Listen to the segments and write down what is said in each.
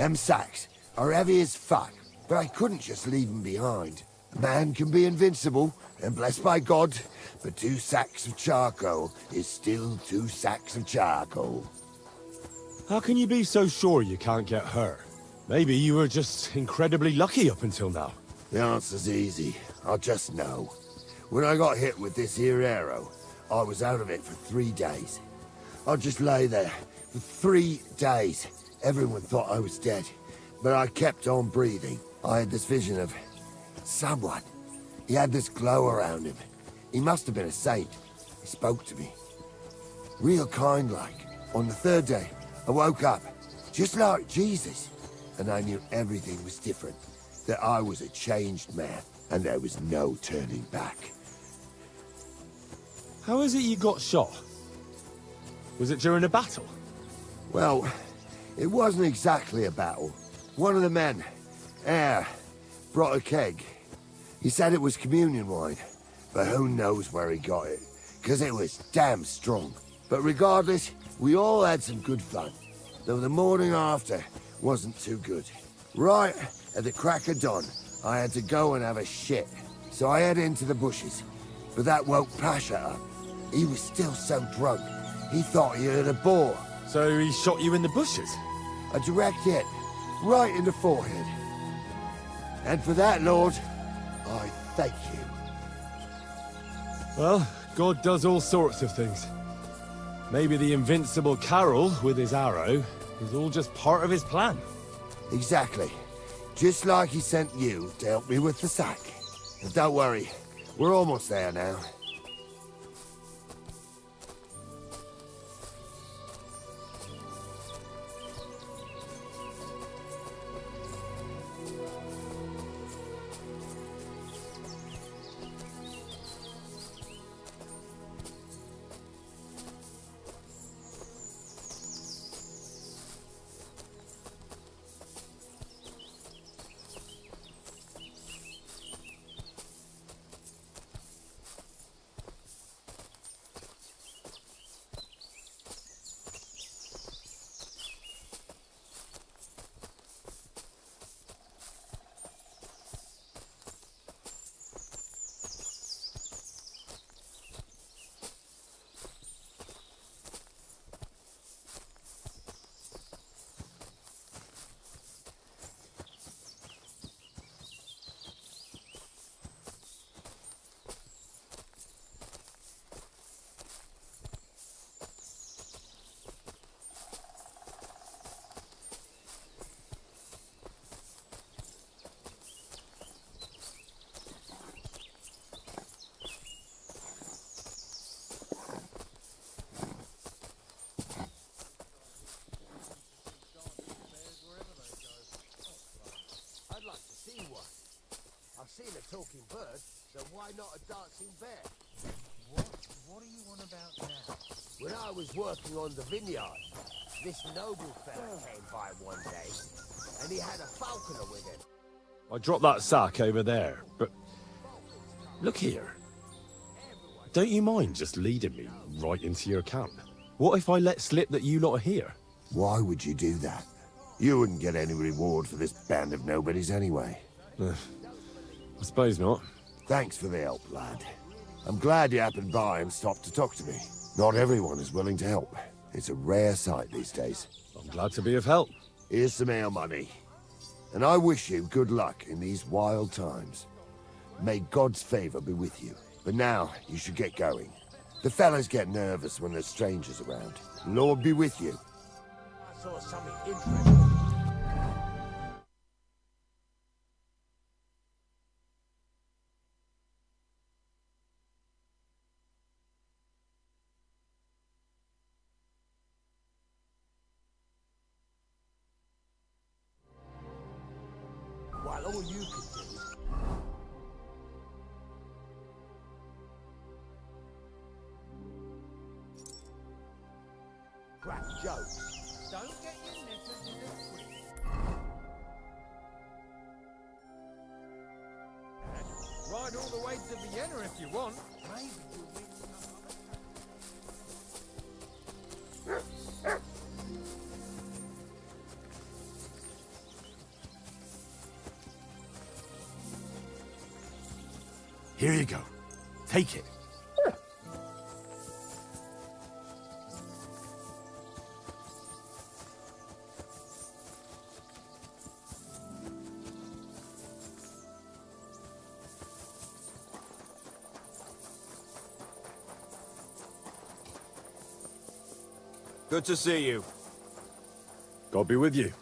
Them sacks are heavy as fuck, but I couldn't just leave them behind. A man can be invincible, and blessed by God, but 2 sacks of charcoal is still 2 sacks of charcoal. How can you be so sure you can't get hurt? Maybe you were just incredibly lucky up until now. The answer's easy. I just know. When I got hit with this here arrow, I was out of it for 3 days. I just lay there for 3 days. Everyone thought I was dead, but I kept on breathing. I had this vision of someone. He had this glow around him. He must have been a saint. He spoke to me. Real kind-like. On the 3rd day, I woke up, just like Jesus. And I knew everything was different. That I was a changed man, and there was no turning back. How is it you got shot? Was it during a battle? Well, it wasn't exactly a battle. One of the men, Air, brought a keg. He said it was communion wine, but who knows where he got it, because it was damn strong. But regardless, we all had some good fun, though the morning after wasn't too good. Right at the crack of dawn, I had to go and have a shit, so I headed into the bushes, but that woke Pasha up. He was still so drunk, he thought he heard a boar. So he shot you in the bushes? A direct hit, right in the forehead. And for that, Lord, I thank you. Well, God does all sorts of things. Maybe the invincible Carol, with his arrow, is all just part of his plan. Exactly. Just like he sent you to help me with the sack. But don't worry, we're almost there now. I've seen a talking bird, so why not a dancing bear? What are you on about now? When I was working on the vineyard, this noble fella came by one day, and he had a falconer with him. I dropped that sack over there, but... Look here. Don't you mind just leading me right into your camp? What if I let slip that you lot are here? Why would you do that? You wouldn't get any reward for this band of nobodies anyway. I suppose not. Thanks for the help, lad. I'm glad you happened by and stopped to talk to me. Not everyone is willing to help. It's a rare sight these days. I'm glad to be of help. Here's some ale money. And I wish you good luck in these wild times. May God's favor be with you. But now, you should get going. The fellas get nervous when there's strangers around. Lord be with you. I saw something interesting. While all you could do is... crack jokes. Don't get your knickers in a twist. Ride all the way to Vienna if you want. Maybe you'll win some other Here you go. Take it. Good to see you. God be with you.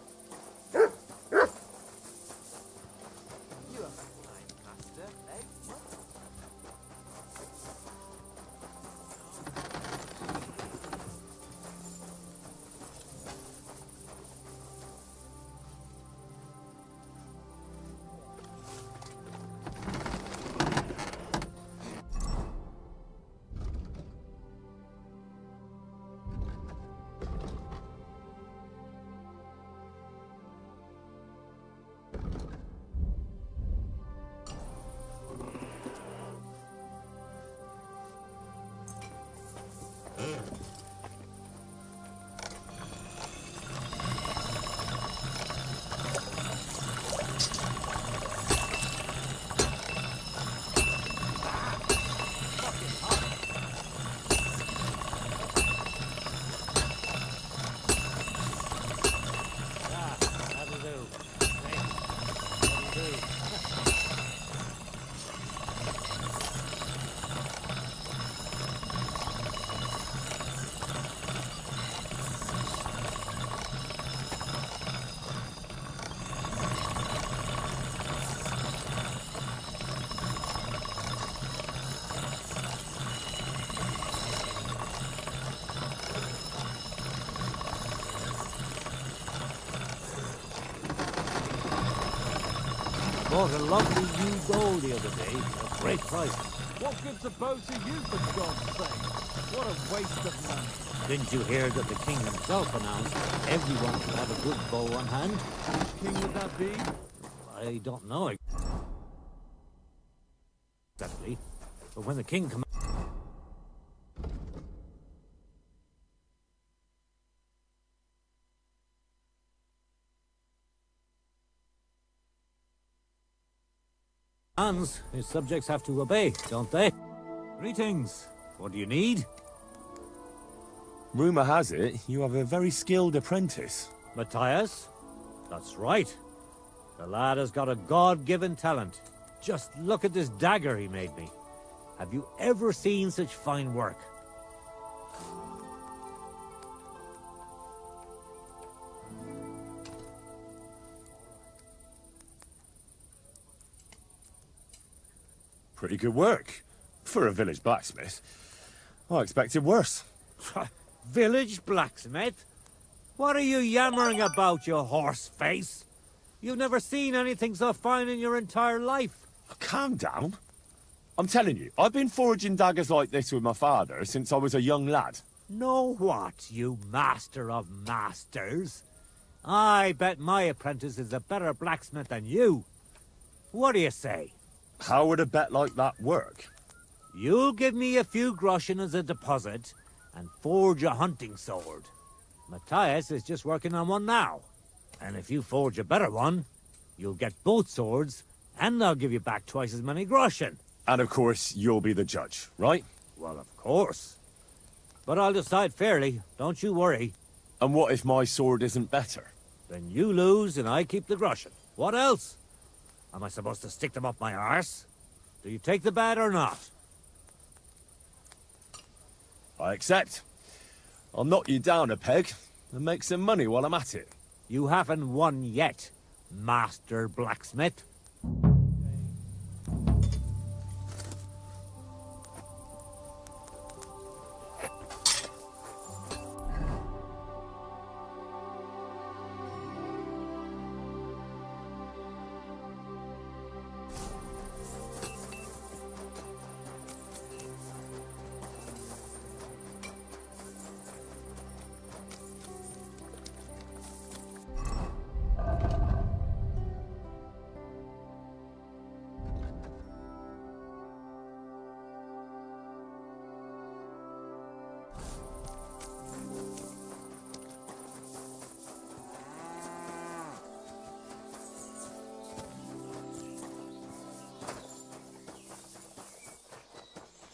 Bought a lovely new doll the other day, a great price. What gives a bow to you, for God's sake? What a waste of money. Didn't you hear that the king himself announced everyone should have a good bow on hand? Which king would that be? I don't know exactly, but when the king comes, his subjects have to obey, don't they? Greetings. What do you need? Rumor has it you have a very skilled apprentice. Matthias? That's right. The lad has got a God-given talent. Just look at this dagger he made me. Have you ever seen such fine work? Pretty good work. For a village blacksmith. I expected worse. Village blacksmith? What are you yammering about, you horse face? You've never seen anything so fine in your entire life. Calm down. I'm telling you, I've been forging daggers like this with my father since I was a young lad. Know what, you master of masters? I bet my apprentice is a better blacksmith than you. What do you say? How would a bet like that work? You'll give me a few groschen as a deposit and forge a hunting sword. Matthias is just working on one now. And if you forge a better one, you'll get both swords and I'll give you back twice as many groschen. And of course, you'll be the judge, right? Well, of course. But I'll decide fairly, don't you worry. And what if my sword isn't better? Then you lose and I keep the groschen. What else? Am I supposed to stick them up my arse? Do you take the bet or not? I accept. I'll knock you down a peg and make some money while I'm at it. You haven't won yet, Master Blacksmith.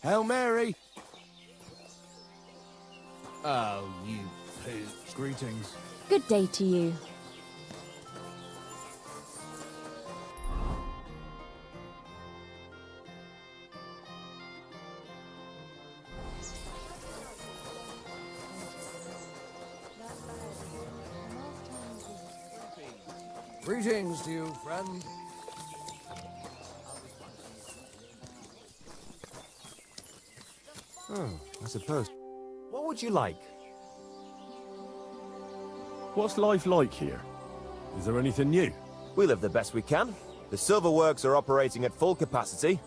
Hail Mary! Oh, you pooch. Greetings. Good day to you. Greetings to you, friend. Oh, I suppose. What would you like? What's life like here? Is there anything new? We live the best we can. The silver works are operating at full capacity,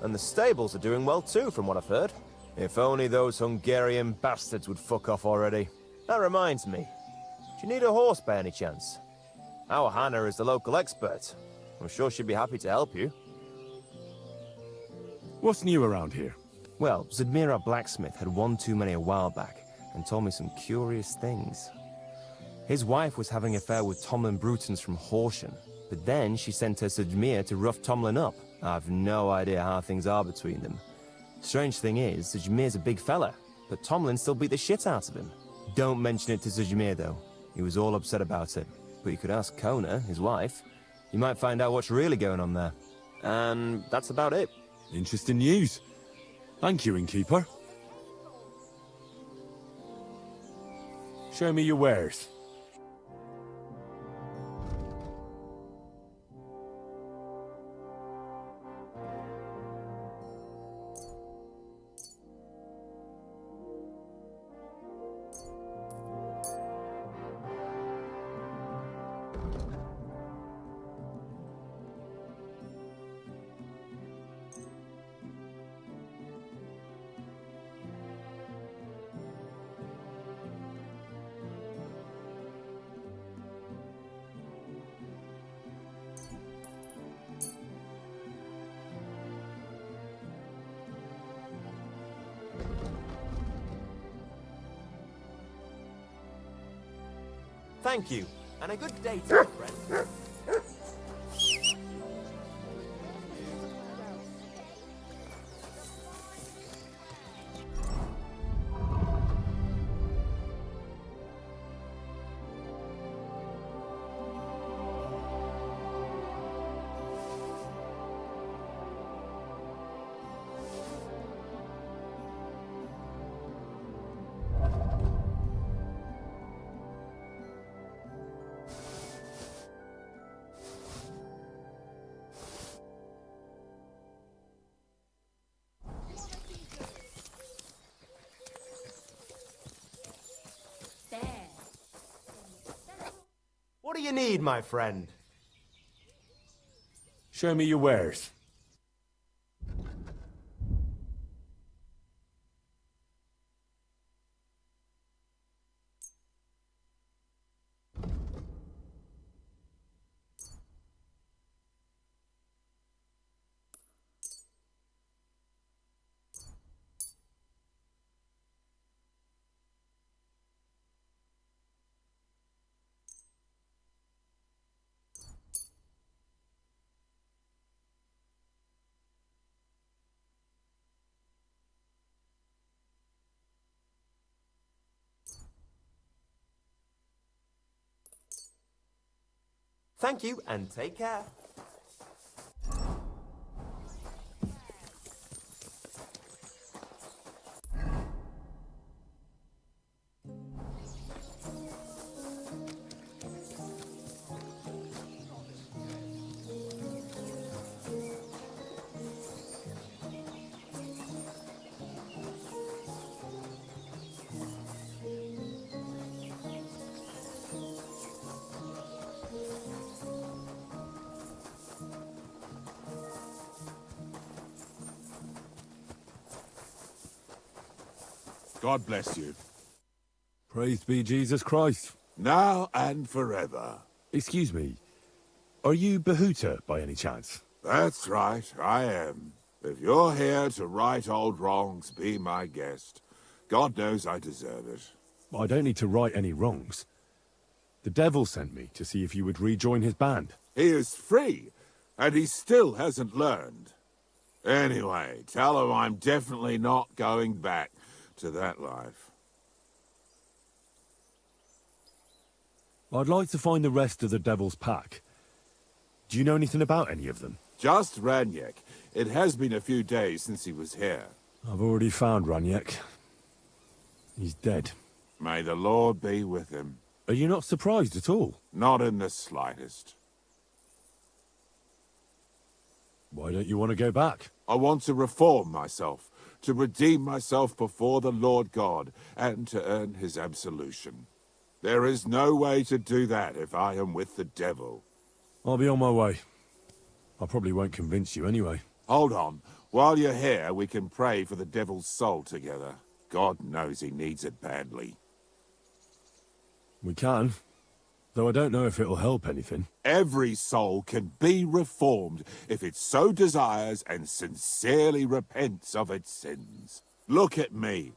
and the stables are doing well too, from what I've heard. If only those Hungarian bastards would fuck off already. That reminds me. Do you need a horse by any chance? Our Hannah is the local expert. I'm sure she'd be happy to help you. What's new around here? Well, Zadmira Blacksmith had one too many a while back, and told me some curious things. His wife was having an affair with Tomlin Brutons from Horsham, but then she sent her Zadmir to rough Tomlin up. I've no idea how things are between them. Strange thing is, Zadmir's a big fella, but Tomlin still beat the shit out of him. Don't mention it to Zadmir, though. He was all upset about it. But you could ask Kona, his wife. You might find out what's really going on there. And that's about it. Interesting news. Thank you, innkeeper. Show me your wares. Thank you, and a good day to you, friend. What do you need, my friend? Show me your wares. Thank you, and take care. God bless you, Praised be Jesus Christ. now and forever. Excuse me. Are you Behuta by any chance? That's right, I am. If you're here to right old wrongs, be my guest. God knows I deserve it. I don't need to right any wrongs. The devil sent me to see if you would rejoin his band. He is free, and he still hasn't learned. Anyway, tell him I'm definitely not going back to that life. I'd like to find the rest of the Devil's Pack. Do you know anything about any of them? Just Ranyek. It has been a few days since he was here. I've already found Ranyek. He's dead. May the Lord be with him. Are you not surprised at all? Not in the slightest. Why don't you want to go back? I want to reform myself, to redeem myself before the Lord God, and to earn his absolution. There is no way to do that if I am with the devil. I'll be on my way. I probably won't convince you anyway. Hold on. While you're here, we can pray for the devil's soul together. God knows he needs it badly. We can. Though I don't know if it'll help anything. Every soul can be reformed if it so desires and sincerely repents of its sins. Look at me.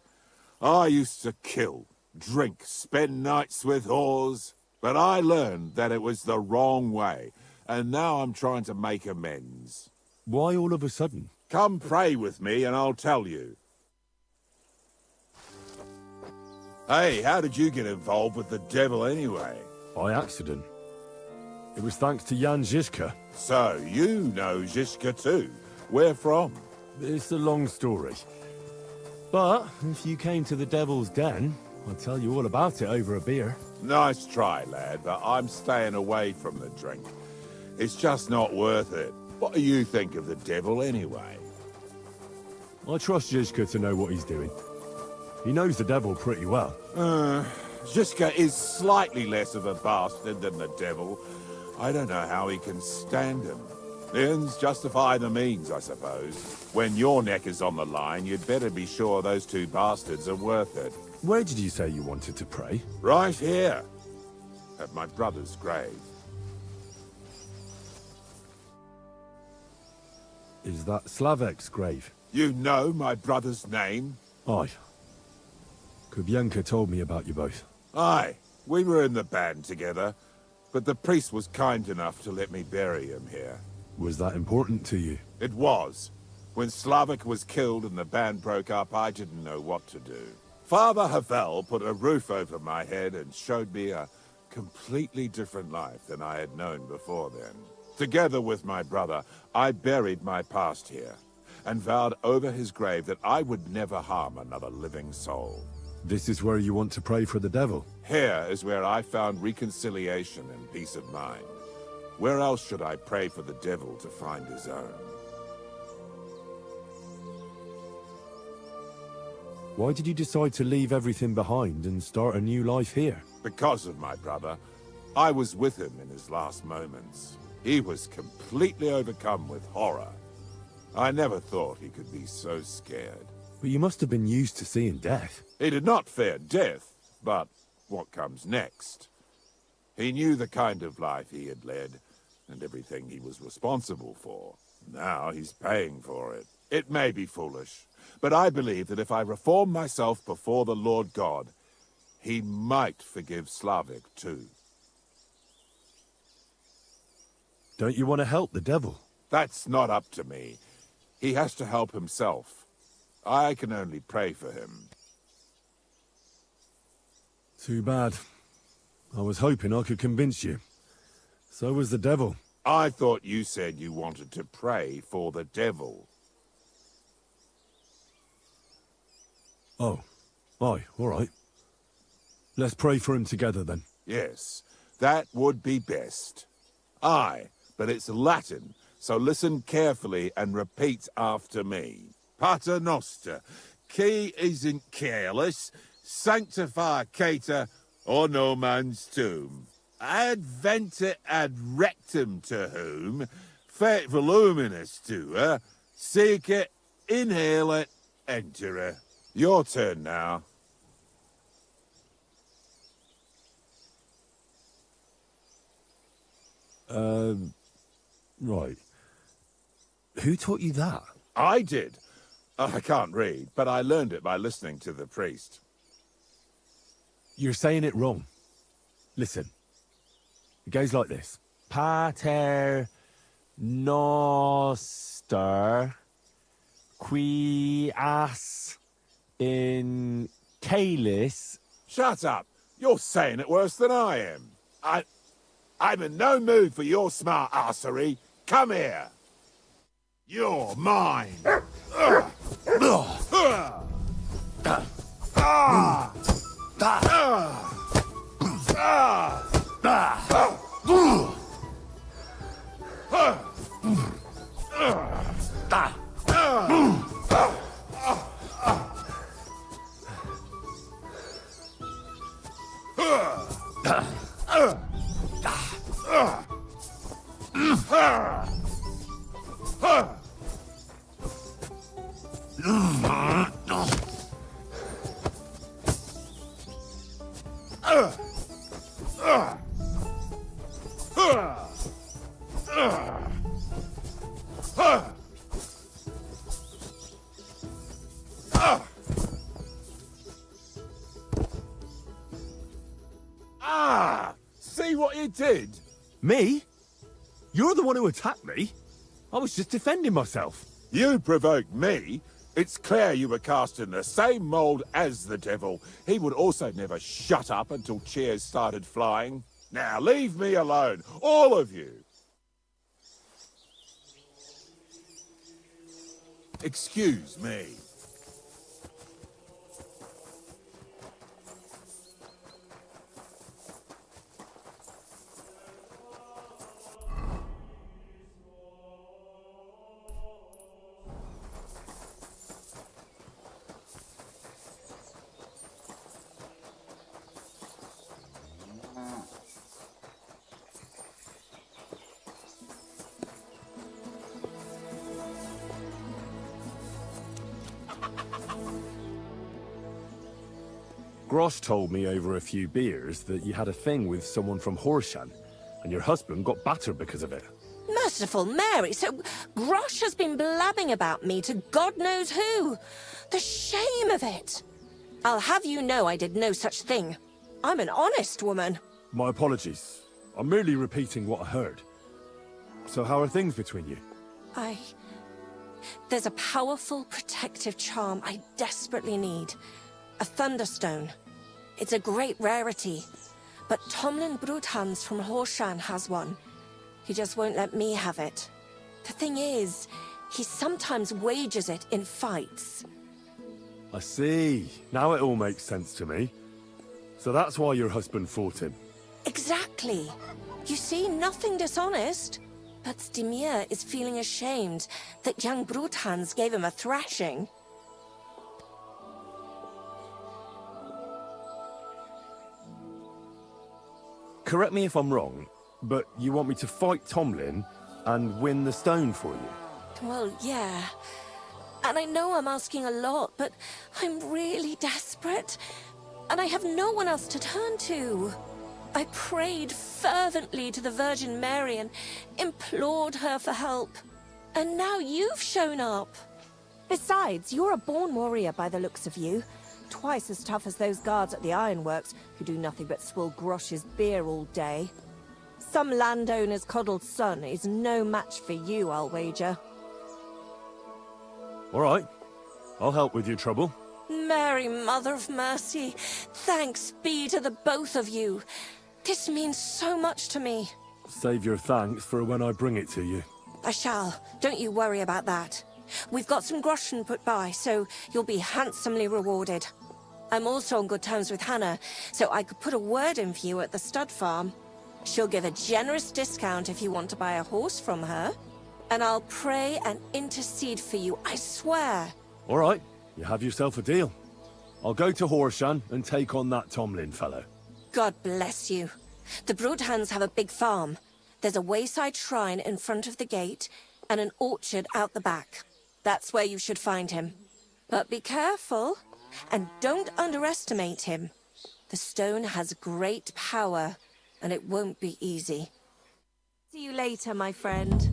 I used to kill, drink, spend nights with whores, but I learned that it was the wrong way, and now I'm trying to make amends. Why all of a sudden? Come pray with me and I'll tell you. Hey, how did you get involved with the devil anyway? By accident. It was thanks to Jan Žižka. So, you know Žižka too. Where from? It's a long story. But if you came to the Devil's Den, I'll tell you all about it over a beer. Nice try, lad, but I'm staying away from the drink. It's just not worth it. What do you think of the devil anyway? I trust Žižka to know what he's doing. He knows the devil pretty well. Žižka is slightly less of a bastard than the devil. I don't know how he can stand him. The ends justify the means, I suppose. When your neck is on the line, you'd better be sure those two bastards are worth it. Where did you say you wanted to pray? Right here, at my brother's grave. Is that Slavek's grave? You know my brother's name? Aye. Kubienka told me about you both. Aye, we were in the band together, but the priest was kind enough to let me bury him here. Was that important to you? It was. When Slavik was killed and the band broke up, I didn't know what to do. Father Havel put a roof over my head and showed me a completely different life than I had known before then. Together with my brother, I buried my past here, and vowed over his grave that I would never harm another living soul. This is where you want to pray for the devil? Here is where I found reconciliation and peace of mind. Where else should I pray for the devil to find his own? Why did you decide to leave everything behind and start a new life here? Because of my brother. I was with him in his last moments. He was completely overcome with horror. I never thought he could be so scared. But you must have been used to seeing death. He did not fear death, but what comes next? He knew the kind of life he had led, and everything he was responsible for. Now he's paying for it. It may be foolish, but I believe that if I reform myself before the Lord God, he might forgive Slavik too. Don't you want to help the devil? That's not up to me. He has to help himself. I can only pray for him. Too bad. I was hoping I could convince you. So was the devil. I thought you said you wanted to pray for the devil. Oh. Aye, all right. Let's pray for him together then. Yes, that would be best. Aye, but it's Latin, so listen carefully and repeat after me. Pater Noster, qui isn't careless, sanctify cater, or no man's tomb. Adventure ad rectum to whom, fet voluminous to her, seek it, inhale it, enter her. Your turn now. Right. Who taught you that? I did. I can't read, but I learned it by listening to the priest. You're saying it wrong. Listen. It goes like this. Pater Noster, Qui as in calis. Shut up! You're saying it worse than I am. I'm in no mood for your smart arsery. Come here. You're mine. See what you did? Me? You're the one who attacked me. I was just defending myself. You provoked me. It's clear you were cast in the same mould as the devil. He would also never shut up until cheers started flying. Now leave me alone, all of you. Excuse me. Grosh told me over a few beers that you had a thing with someone from Horshan, and your husband got battered because of it. Merciful Mary, so Grosh has been blabbing about me to God knows who. The shame of it. I'll have you know I did no such thing. I'm an honest woman. My apologies. I'm merely repeating what I heard. So how are things between you? There's a powerful protective charm I desperately need. A Thunderstone. It's a great rarity. But Tomlin Broodhans from Horshan has one. He just won't let me have it. The thing is, he sometimes wages it in fights. I see. Now it all makes sense to me. So that's why your husband fought him. Exactly. You see, nothing dishonest. But Stimir is feeling ashamed that young Broodhans gave him a thrashing. Correct me if I'm wrong, but you want me to fight Tomlin and win the stone for you? Well, yeah. And I know I'm asking a lot, but I'm really desperate. And I have no one else to turn to. I prayed fervently to the Virgin Mary and implored her for help. And now you've shown up. Besides, you're a born warrior by the looks of you. Twice as tough as those guards at the ironworks, who do nothing but swill Grosh's beer all day. Some landowner's coddled son is no match for you, I'll wager. All right. I'll help with your trouble. Mary, Mother of Mercy, thanks be to the both of you. This means so much to me. Save your thanks for when I bring it to you. I shall. Don't you worry about that. We've got some groschen put by, so you'll be handsomely rewarded. I'm also on good terms with Hannah, so I could put a word in for you at the stud farm. She'll give a generous discount if you want to buy a horse from her. And I'll pray and intercede for you, I swear. All right. You have yourself a deal. I'll go to Horshan and take on that Tomlin fellow. God bless you. The Broodhans have a big farm. There's a wayside shrine in front of the gate and an orchard out the back. That's where you should find him. But be careful, and don't underestimate him. The stone has great power, and it won't be easy. See you later, my friend.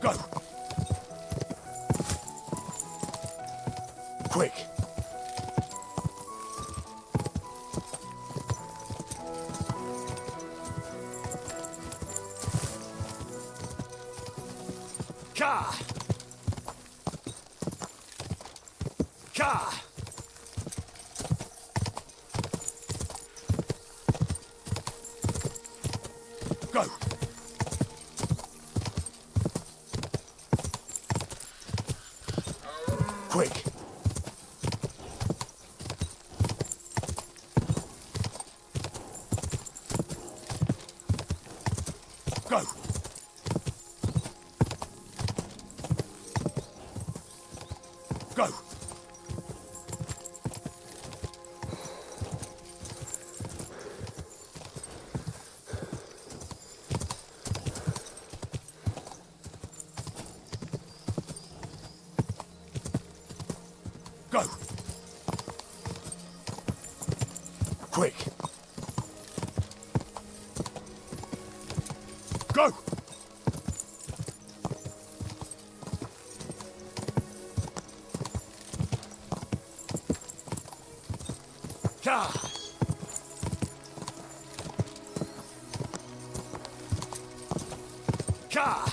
Go! Quick! Ka! Ka! Go! Quick! Go! Go! Go! Quick! Go! Ka! Ka!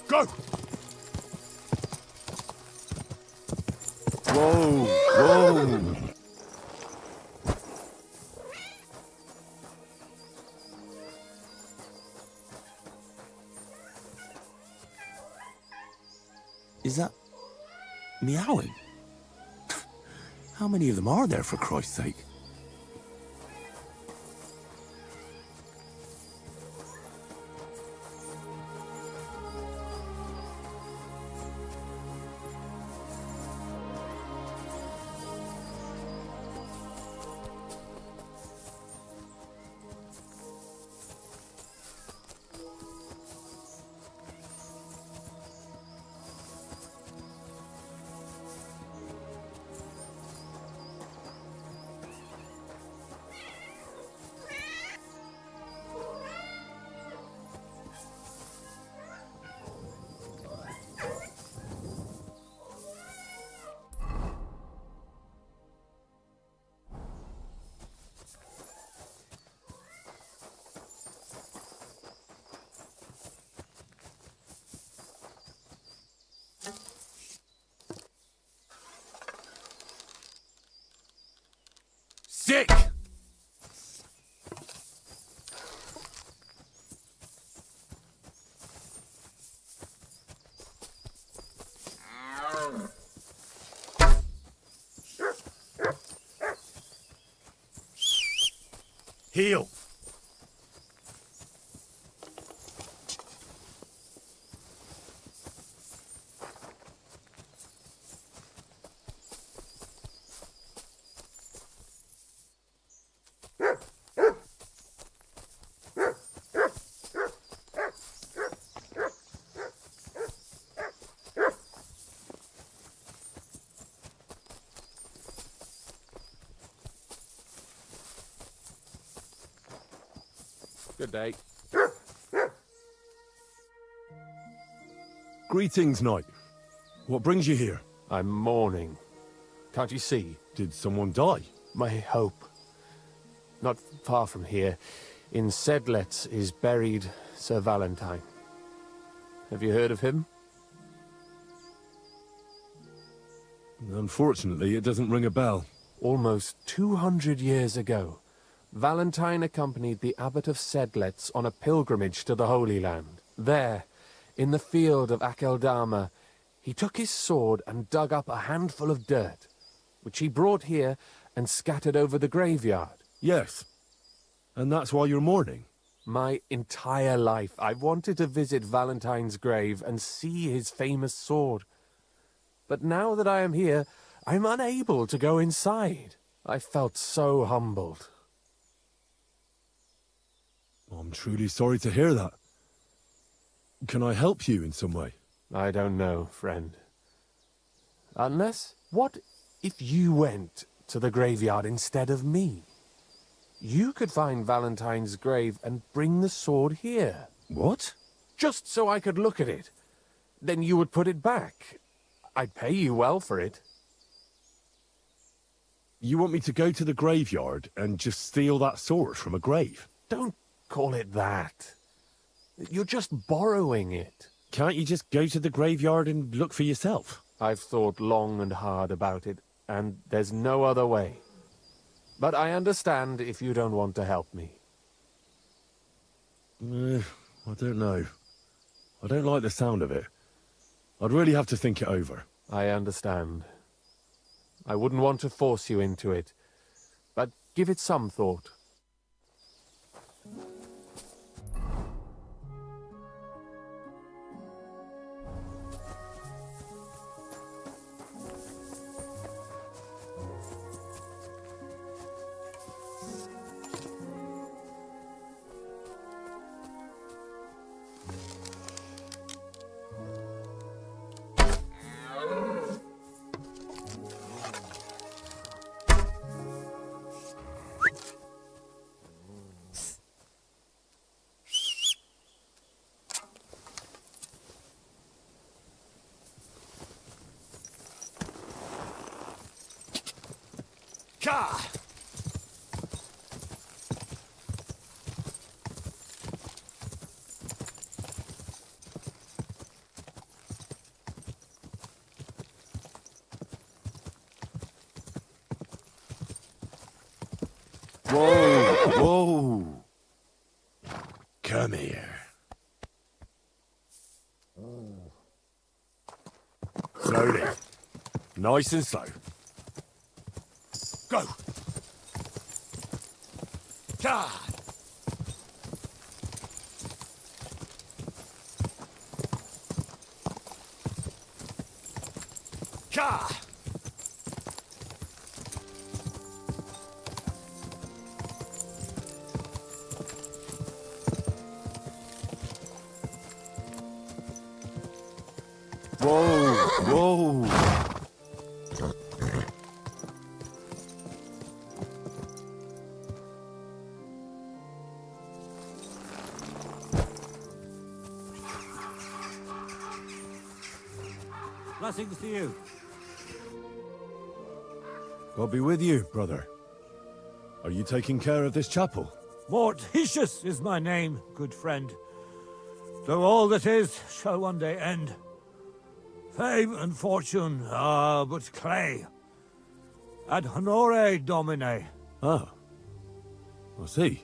Go! Whoa! Whoa! Is that meowing? How many of them are there, for Christ's sake? Sick! Heal! Good day. Greetings, knight. What brings you here? I'm mourning. Can't you see? Did someone die? My hope. Not far from here, in Sedlets, is buried Sir Valentine. Have you heard of him? Unfortunately, it doesn't ring a bell. Almost 200 years ago, Valentine accompanied the abbot of Sedlets on a pilgrimage to the Holy Land. There, in the field of Akeldama, he took his sword and dug up a handful of dirt, which he brought here and scattered over the graveyard. Yes. And that's why you're mourning? My entire life, I've wanted to visit Valentine's grave and see his famous sword. But now that I am here, I'm unable to go inside. I felt so humbled. I'm truly sorry to hear that. Can I help you in some way? I don't know, friend. Unless, what if you went to the graveyard instead of me? You could find Valentine's grave and bring the sword here. What? Just so I could look at it. Then you would put it back. I'd pay you well for it. You want me to go to the graveyard and just steal that sword from a grave? Don't call it that. You're just borrowing it. Can't you just go to the graveyard and look for yourself? I've thought long and hard about it, and there's no other way. But I understand if you don't want to help me. I don't know. I don't like the sound of it. I'd really have to think it over. I understand. I wouldn't want to force you into it, but give it some thought. Whoa, whoa. Come here. Slowly. Nice and slow. Go. God. God. Whoa, whoa. Blessings to you. God be with you, brother. Are you taking care of this chapel? Mortitius is my name, good friend. Though all that is shall one day end. Fame and fortune are but clay. Ad honore domine. Ah. I see.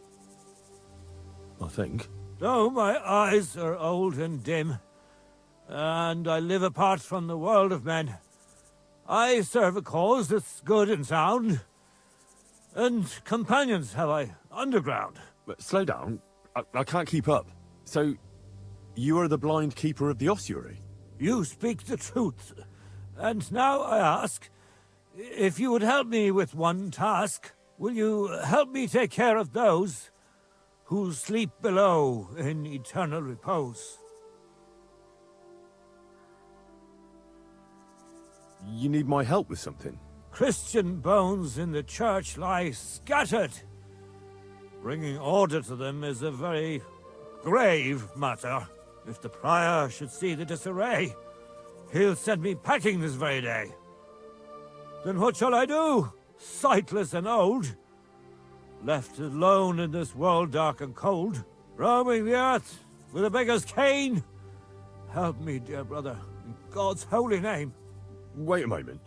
I think. Though my eyes are old and dim, and I live apart from the world of men, I serve a cause that's good and sound, and companions have I underground. But slow down. I can't keep up. So, you are the blind keeper of the ossuary? You speak the truth, and now I ask, if you would help me with one task, will you help me take care of those who sleep below in eternal repose? You need my help with something? Christian bones in the church lie scattered. Bringing order to them is a very grave matter. If the prior should see the disarray, he'll send me packing this very day. Then what shall I do, sightless and old? Left alone in this world dark and cold, roaming the earth with a beggar's cane? Help me, dear brother, in God's holy name. Wait a moment.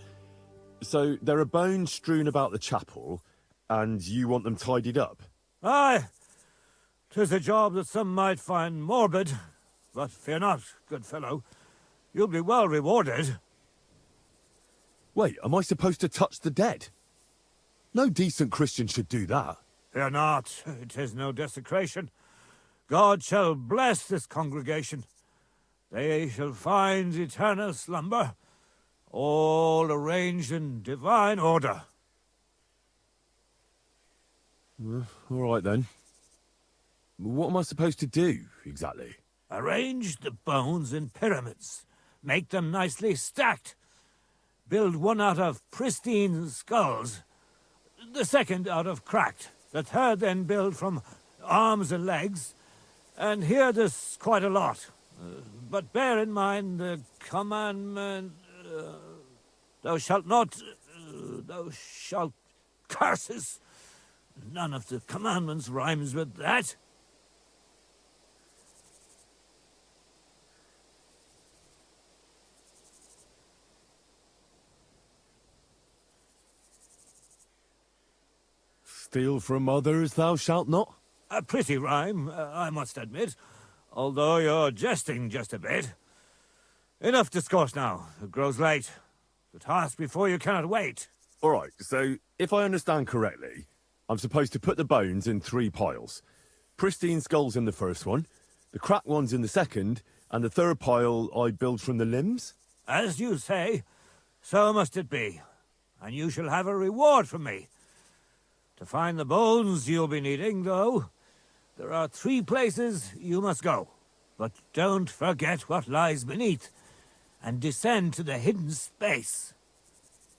So, there are bones strewn about the chapel, and you want them tidied up? Aye, 'tis a job that some might find morbid, but fear not, good fellow. You'll be well rewarded. Wait, am I supposed to touch the dead? No decent Christian should do that. Fear not, it is no desecration. God shall bless this congregation. They shall find eternal slumber. all arranged in divine order. All right then. What am I supposed to do, exactly? Arrange the bones in pyramids. Make them nicely stacked. Build one out of pristine skulls, the second out of cracked, the third then build from arms and legs, and here there's quite a lot. But bear in mind the commandment, thou shalt not, thou shalt curses. None of the commandments rhymes with that. Steal from others thou shalt not? A pretty rhyme, I must admit, although you're jesting just a bit. Enough discourse now. It grows late. The task before you cannot wait. All right, so if I understand correctly, I'm supposed to put the bones in 3 piles. Pristine skulls in the first one, the cracked ones in the second, and the third pile I build from the limbs? As you say, so must it be. And you shall have a reward from me. To find the bones you'll be needing, though, there are 3 places you must go. But don't forget what lies beneath, and descend to the hidden space.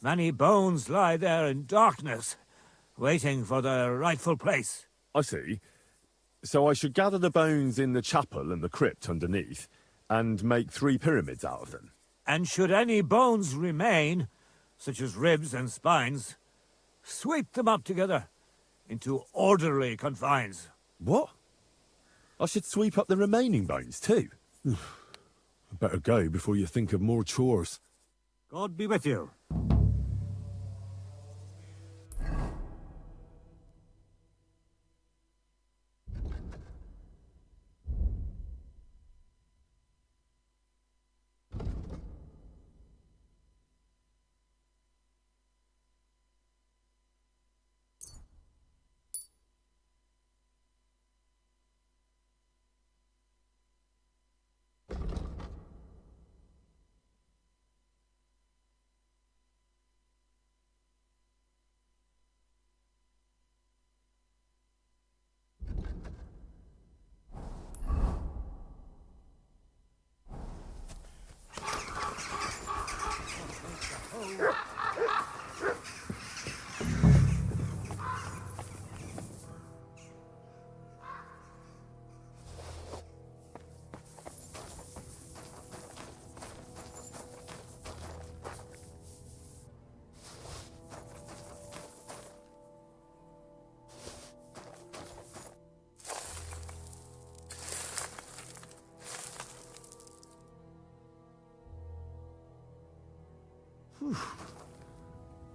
Many bones lie there in darkness, waiting for their rightful place. I see. So I should gather the bones in the chapel and the crypt underneath, and make 3 pyramids out of them. And should any bones remain, such as ribs and spines, sweep them up together into orderly confines. What? I should sweep up the remaining bones too? I better go before you think of more chores. God be with you.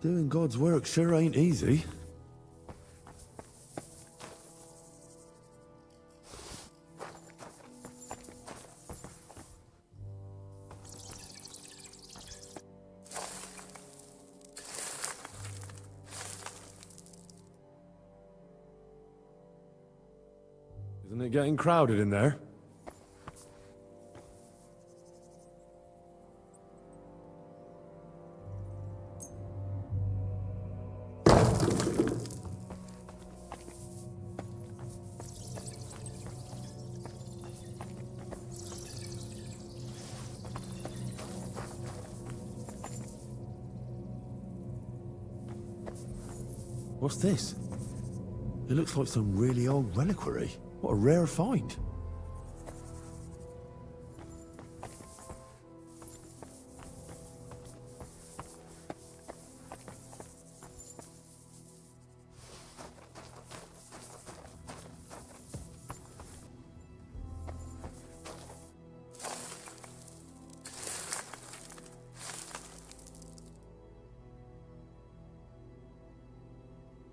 Doing God's work sure ain't easy. Isn't it getting crowded in there? What's this? It looks like some really old reliquary. What a rare find.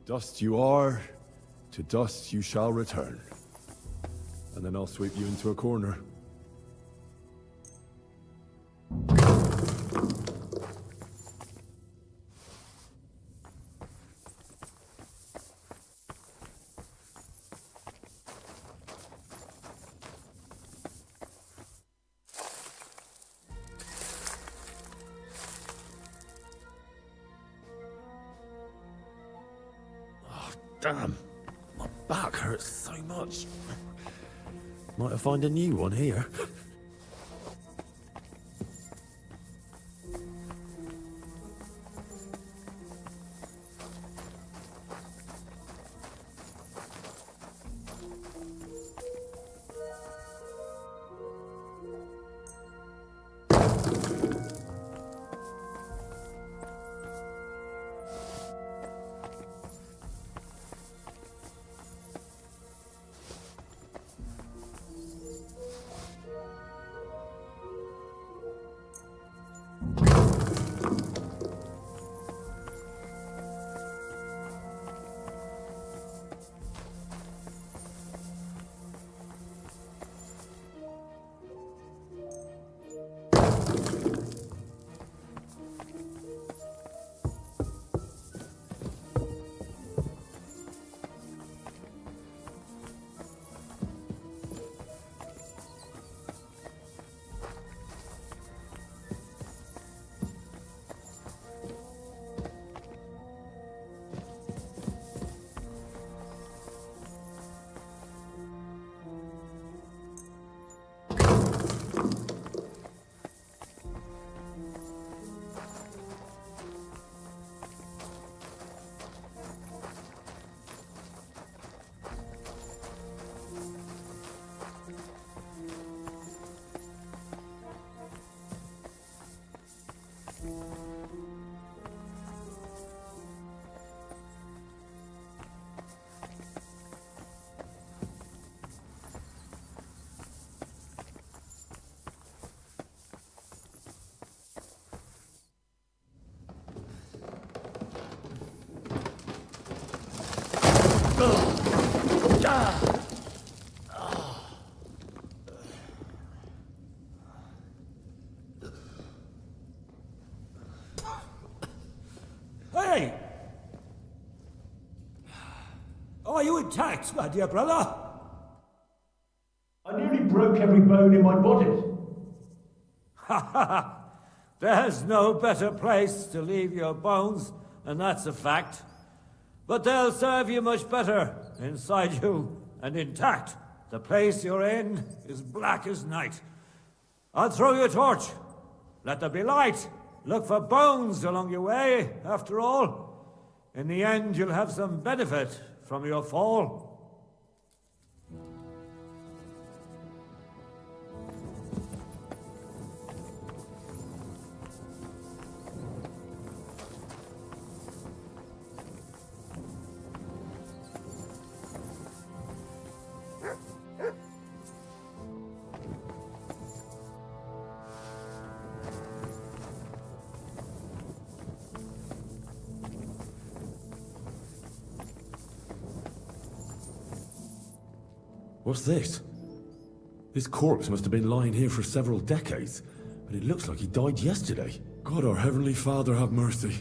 Dust you are, to dust you shall return. And then I'll sweep you into a corner. Damn, my back hurts so much. Might I find a new one here? Hey! Are you intact, my dear brother? I nearly broke every bone in my body. Ha ha! There's no better place to leave your bones, and that's a fact. But they'll serve you much better inside you and intact. The place you're in is black as night. I'll throw you a torch. Let there be light. Look for bones along your way, after all. In the end, you'll have some benefit from your fall. What's this? This corpse must have been lying here for several decades, but it looks like he died yesterday. God, our Heavenly Father, have mercy.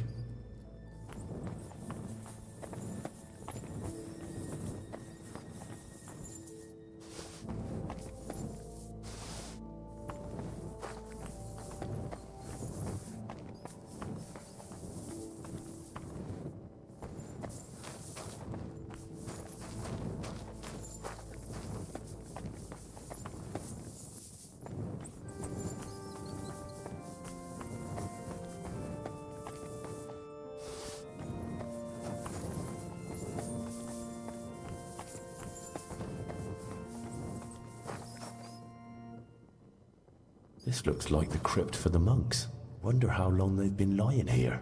This looks like the crypt for the monks. Wonder how long they've been lying here.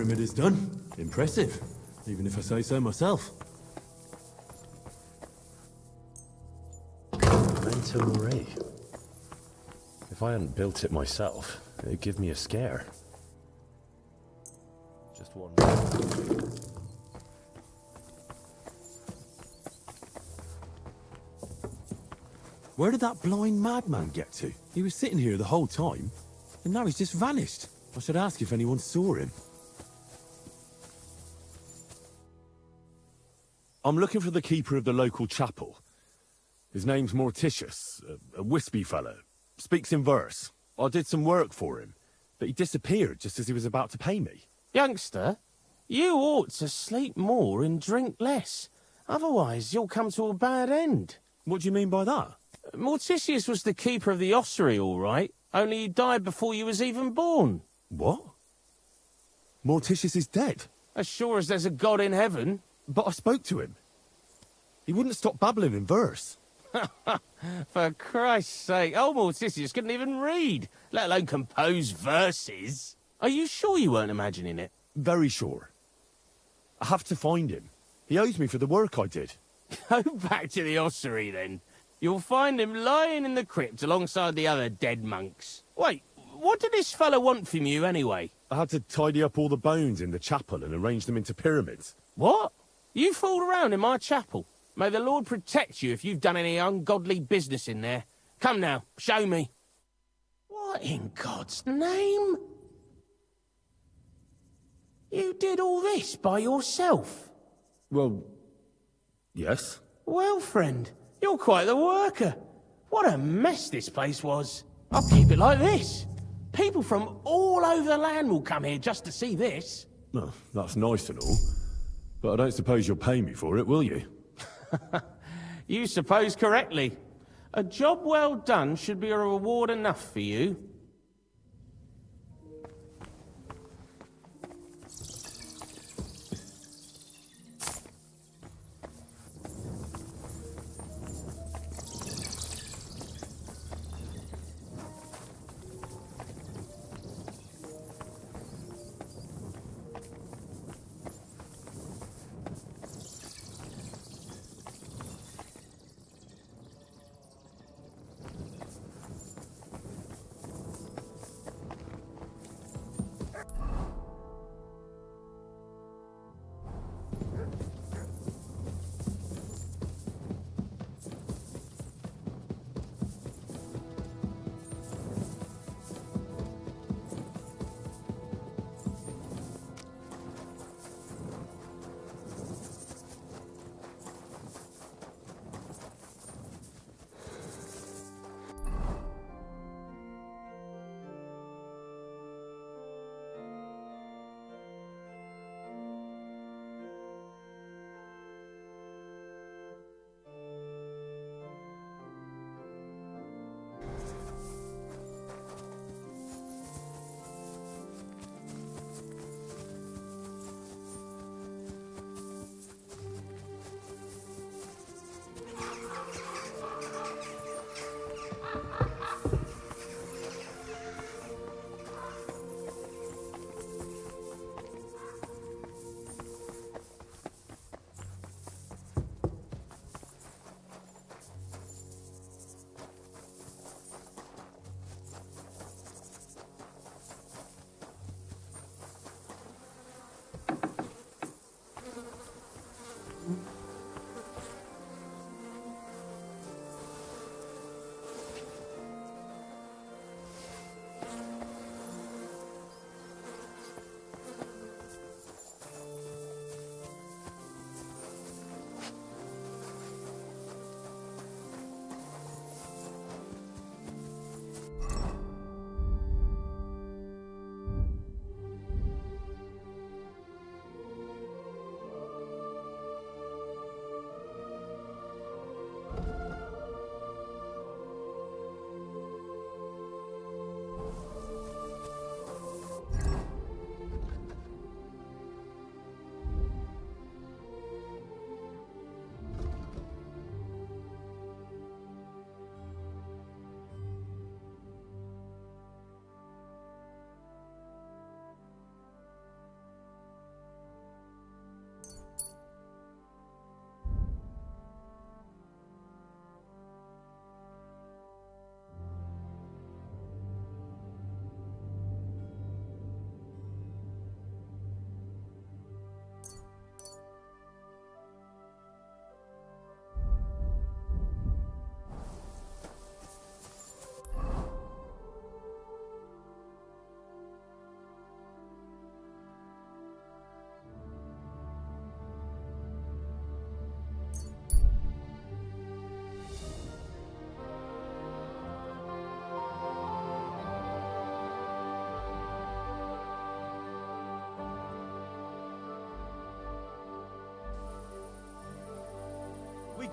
pyramid is done. Impressive, even if I say so myself. Mental ray. If I hadn't built it myself, it'd give me a scare. Just one. Where did that blind madman get to? He was sitting here the whole time, and now he's just vanished. I should ask if anyone saw him. I'm looking for the keeper of the local chapel. His name's Morticius, a wispy fellow. Speaks in verse. I did some work for him, but he disappeared just as he was about to pay me. Youngster, you ought to sleep more and drink less. Otherwise, you'll come to a bad end. What do you mean by that? Morticius was the keeper of the ossuary, all right. Only he died before you was even born. What? Morticius is dead? As sure as there's a God in heaven. But I spoke to him. He wouldn't stop babbling in verse. For Christ's sake, old Morticius couldn't even read, let alone compose verses. Are you sure you weren't imagining it? Very sure. I have to find him. He owes me for the work I did. Go back to the ossuary, then. You'll find him lying in the crypt alongside the other dead monks. Wait, what did this fellow want from you, anyway? I had to tidy up all the bones in the chapel and arrange them into pyramids. What? You fooled around in my chapel? May the Lord protect you if you've done any ungodly business in there. Come now, show me. What in God's name? You did all this by yourself? Well, yes. Well, friend, you're quite the worker. What a mess this place was. I'll keep it like this. People from all over the land will come here just to see this. Well, that's nice and all. But I don't suppose you'll pay me for it, will you? You suppose correctly. A job well done should be a reward enough for you.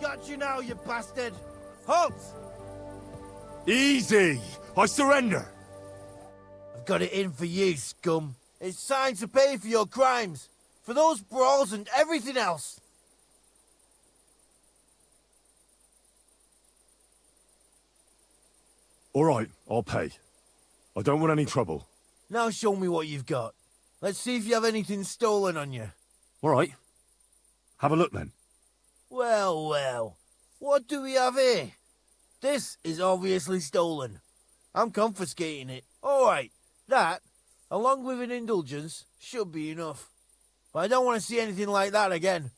got you now, you bastard! Halt! Easy! I surrender! I've got it in for you, scum. It's signed to pay for your crimes. For those brawls and everything else. All right, I'll pay. I don't want any trouble. Now show me what you've got. Let's see if you have anything stolen on you. All right. Have a look then. Well, well. What do we have here? This is obviously stolen. I'm confiscating it. All right. That, along with an indulgence, should be enough. But I don't want to see anything like that again.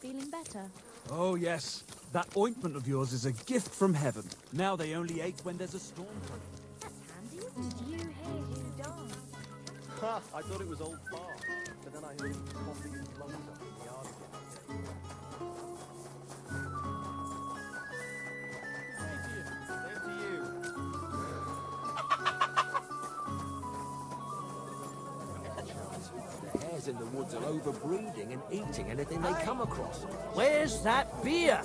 Feeling better? Oh, yes. That ointment of yours is a gift from heaven. Now they only ache when there's a storm. That's handy. Did you hear who died? Ha! I thought it was old Bart, but then I heard him coughing his lungs up in the yard again. Same to you. The hares in the woods are overbreeding and eating anything they come across. Where's that beer?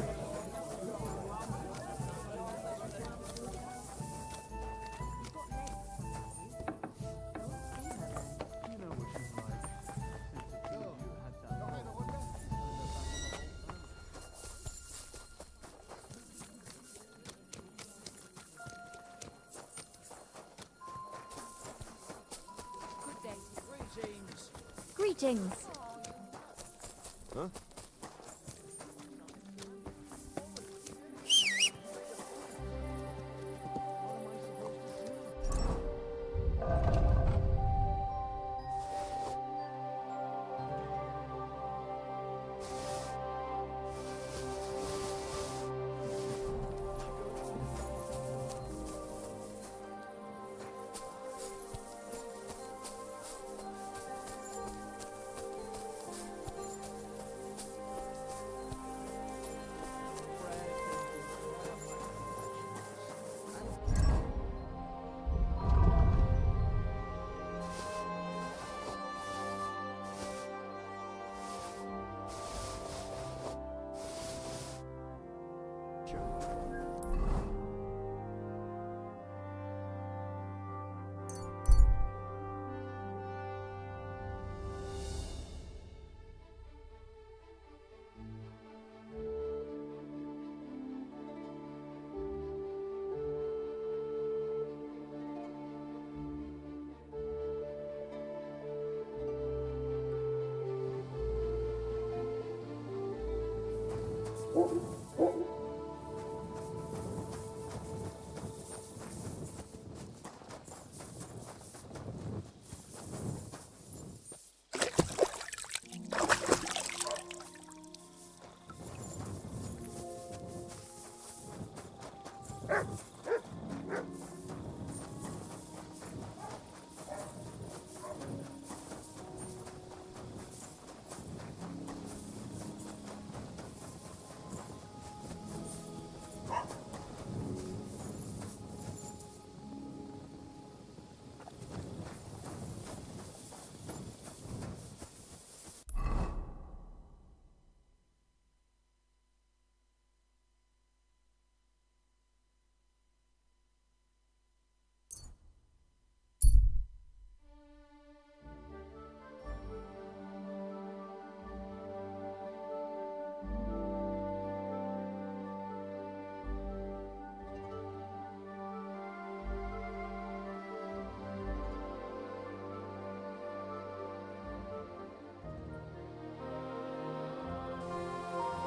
Greetings. Huh?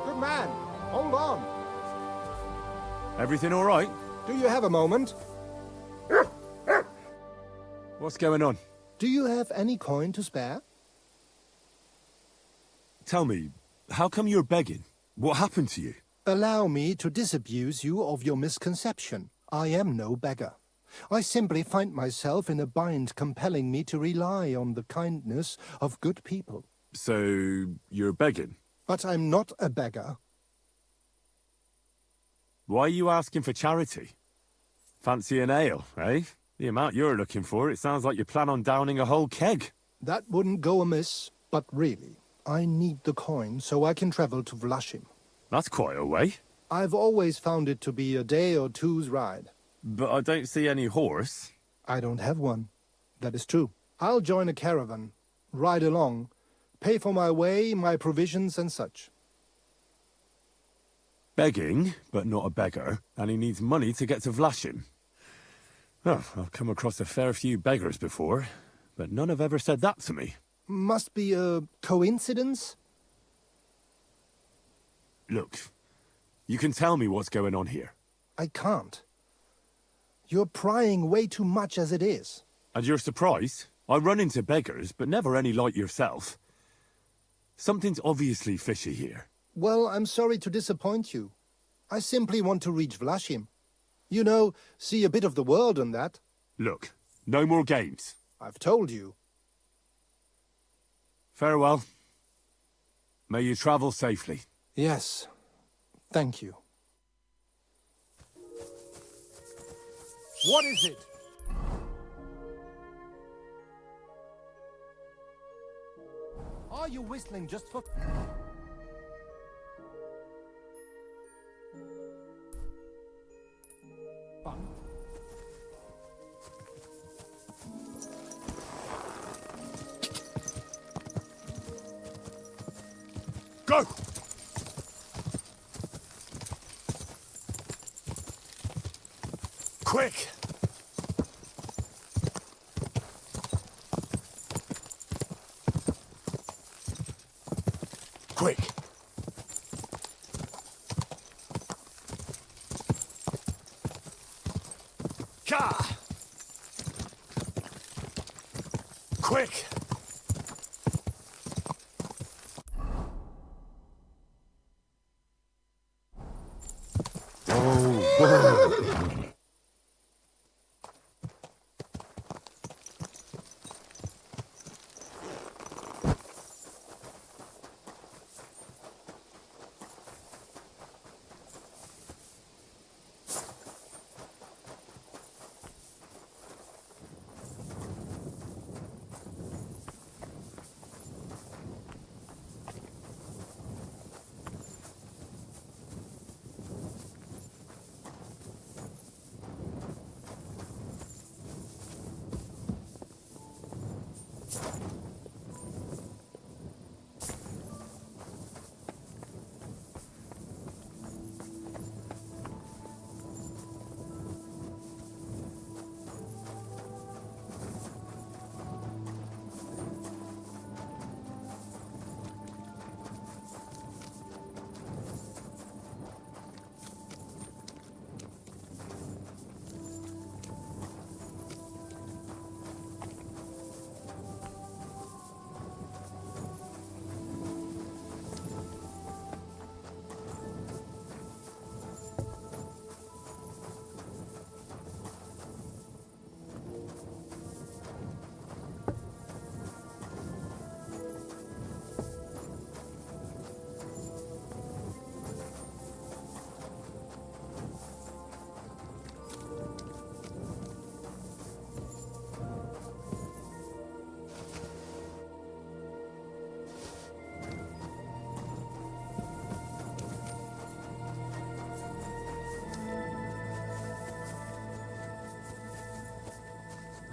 Good man, hold on. Everything all right? Do you have a moment? What's going on? Do you have any coin to spare? Tell me, how come you're begging? What happened to you? Allow me to disabuse you of your misconception. I am no beggar. I simply find myself in a bind compelling me to rely on the kindness of good people. So, you're begging? But I'm not a beggar. Why are you asking for charity? Fancy an ale, eh? The amount you're looking for, it sounds like you plan on downing a whole keg. That wouldn't go amiss, but really, I need the coin so I can travel to Vlashim. That's quite a way. I've always found it to be a day or two's ride. But I don't see any horse. I don't have one. That is true. I'll join a caravan, ride along, pay for my way, my provisions and such. Begging, but not a beggar, and he needs money to get to Vlashim. Oh, I've come across a fair few beggars before, but none have ever said that to me. Must be a coincidence? Look, you can tell me what's going on here. I can't. You're prying way too much as it is. And you're surprised? I run into beggars, but never any like yourself. Something's obviously fishy here. Well, I'm sorry to disappoint you. I simply want to reach Vlashim. You know, see a bit of the world and that. Look, no more games. I've told you. Farewell. May you travel safely. Yes, thank you. What is it? Are you whistling just for... fun? Go! Quick! Quick! Ka! Quick!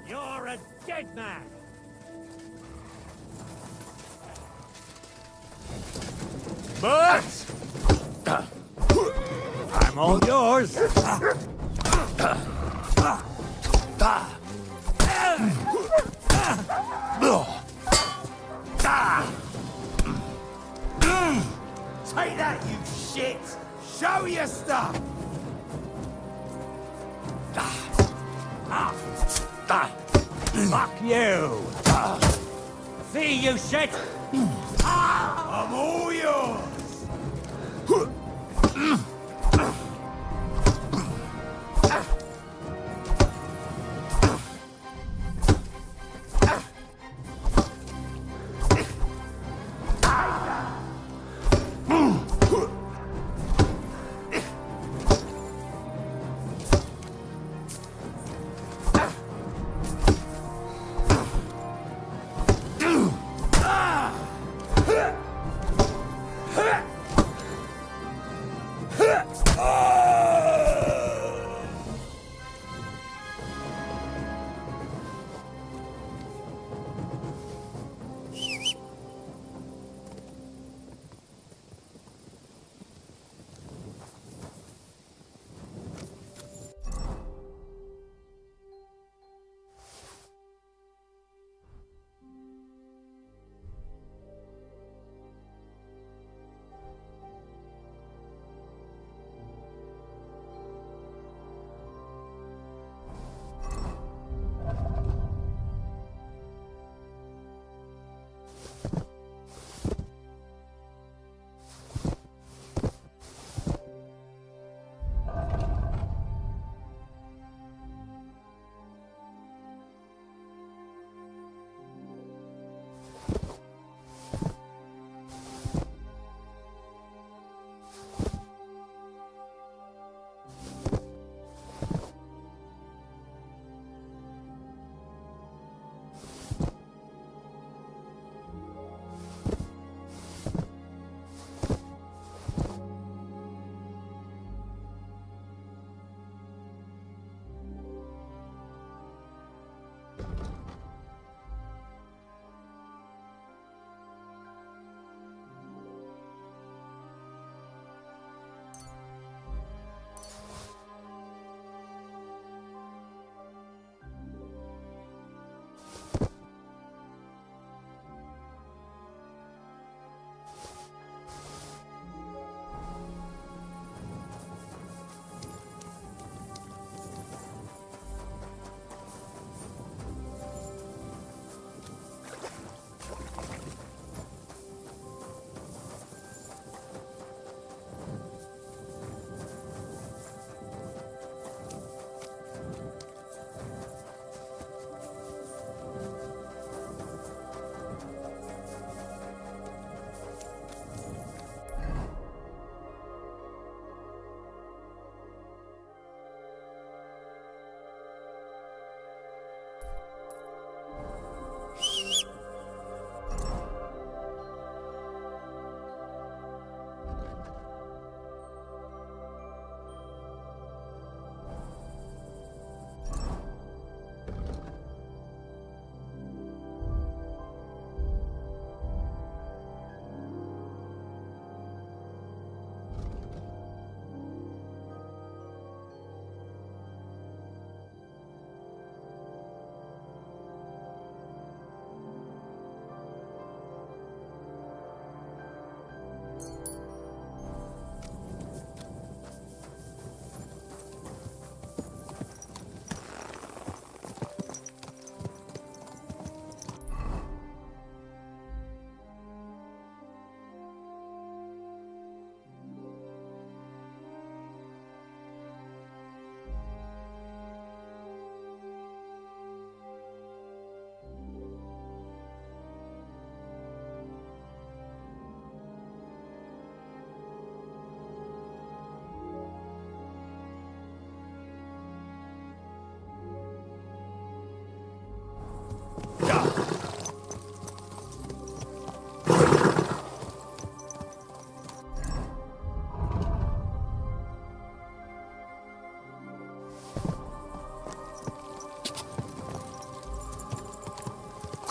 You're a dead man! But I'm all yours! Take that, you shit! Show your stuff! Fuck you! See, you shit! I'm all yours!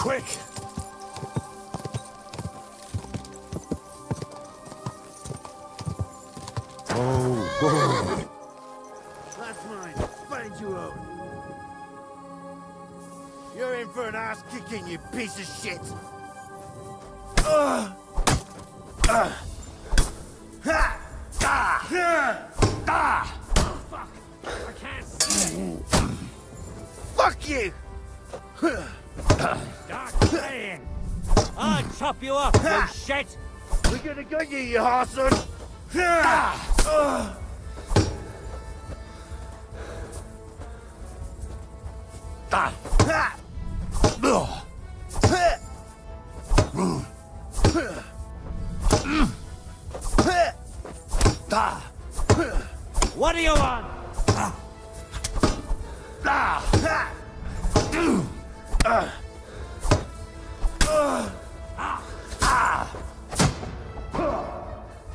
Quick! Oh, That's mine. Find you out. You're in for an ass kicking, you piece of shit. Ha! Fuck! I can't see. Fuck you! Start playing! I'll chop you up, you shit! We're gonna get you, you horson! What do you want?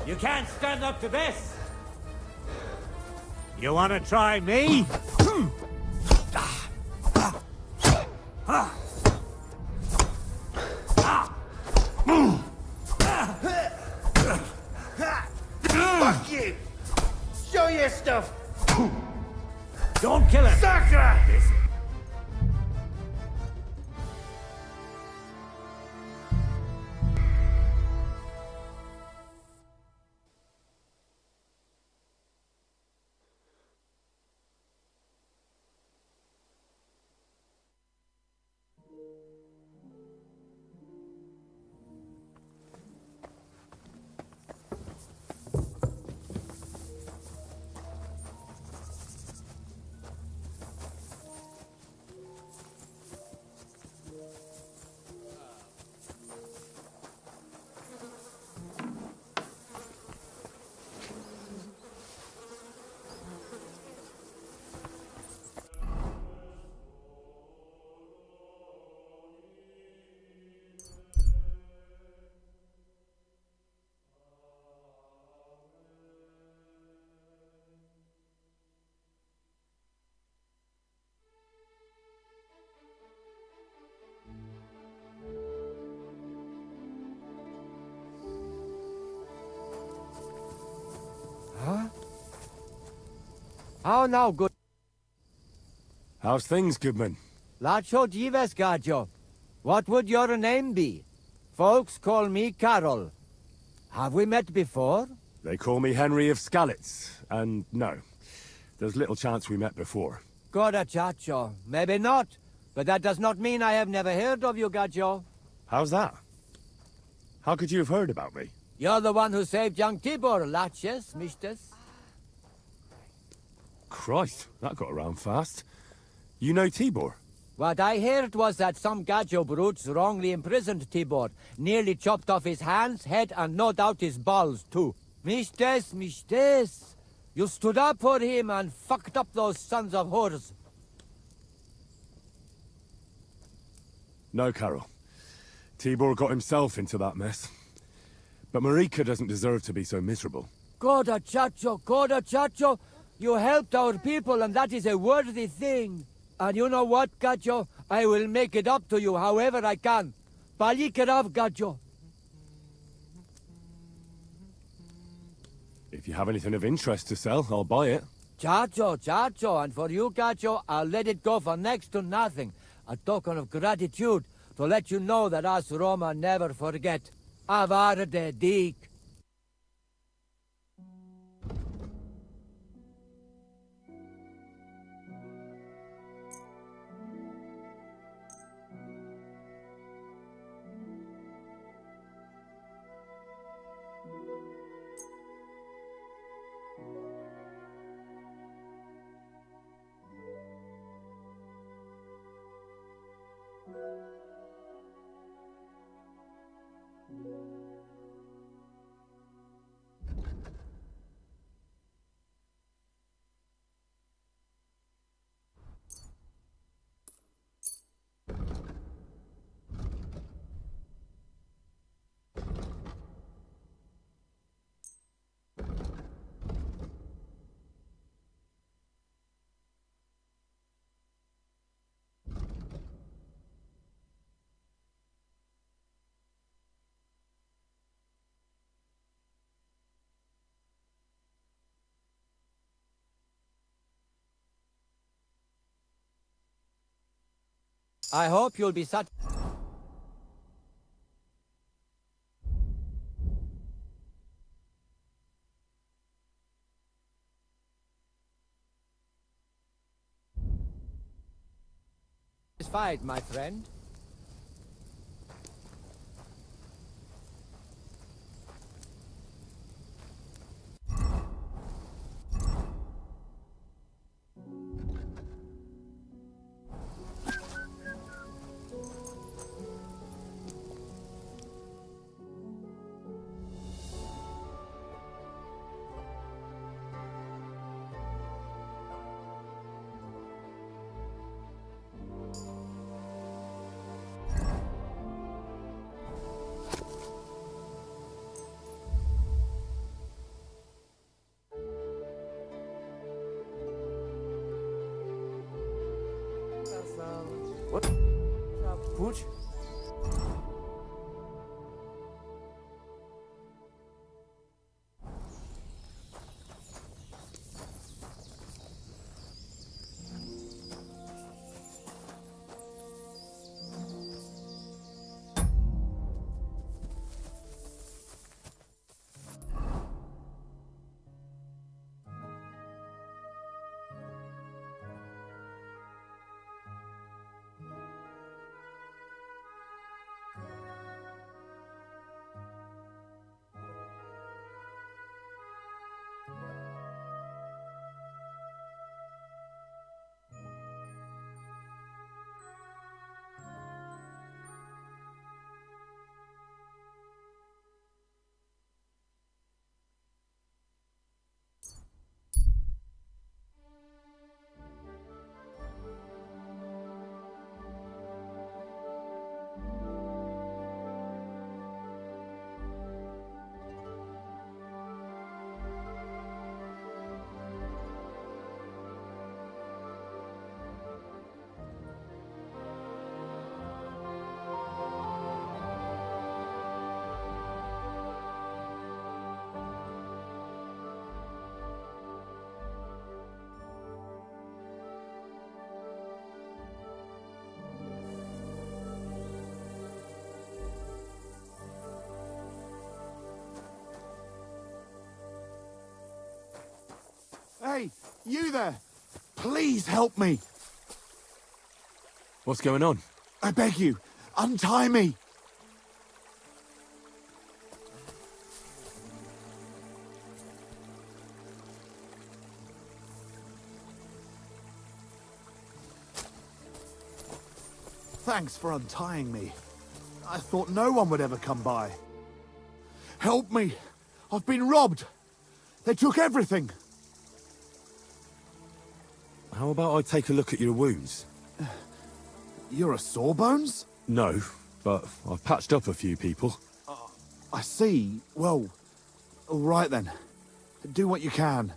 You can't stand up to this! You want to try me? Fuck you! Show your stuff! Don't kill him! Sucker! How now, good? how's things, goodman? Lacho Dives Gajo. What would your name be? Folks call me Carol. Have we met before? They call me Henry of Skalitz, and no, there's little chance we met before. Goda chacho. Maybe not, but that does not mean I have never heard of you, Gajo. How's that? How could you have heard about me? You're the one who saved young Tibor, Laches, Mistus. Christ, that got around fast. You know Tibor? What I heard was that some Gajo brutes wrongly imprisoned Tibor, nearly chopped off his hands, head, and no doubt his balls, too. Mistus. You stood up for him and fucked up those sons of whores. No, Carol. Tibor got himself into that mess. But Marika doesn't deserve to be so miserable. Goda chacho. You helped our people, and that is a worthy thing. And you know what, Gajo? I will make it up to you however I can. Balikerav, Gajo. If you have anything of interest to sell, I'll buy it. Chacho. And for you, Gajo, I'll let it go for next to nothing. A token of gratitude to let you know that us Roma never forget. Avarde dik. I hope you'll be satisfied, my friend. What? Pooch? Hey, you there! Please help me! What's going on? I beg you, untie me! Thanks for untying me. I thought no one would ever come by. Help me! I've been robbed! They took everything! How about I take a look at your wounds? You're a Sawbones? No, but I've patched up a few people. I see. Well, all right then. Do what you can.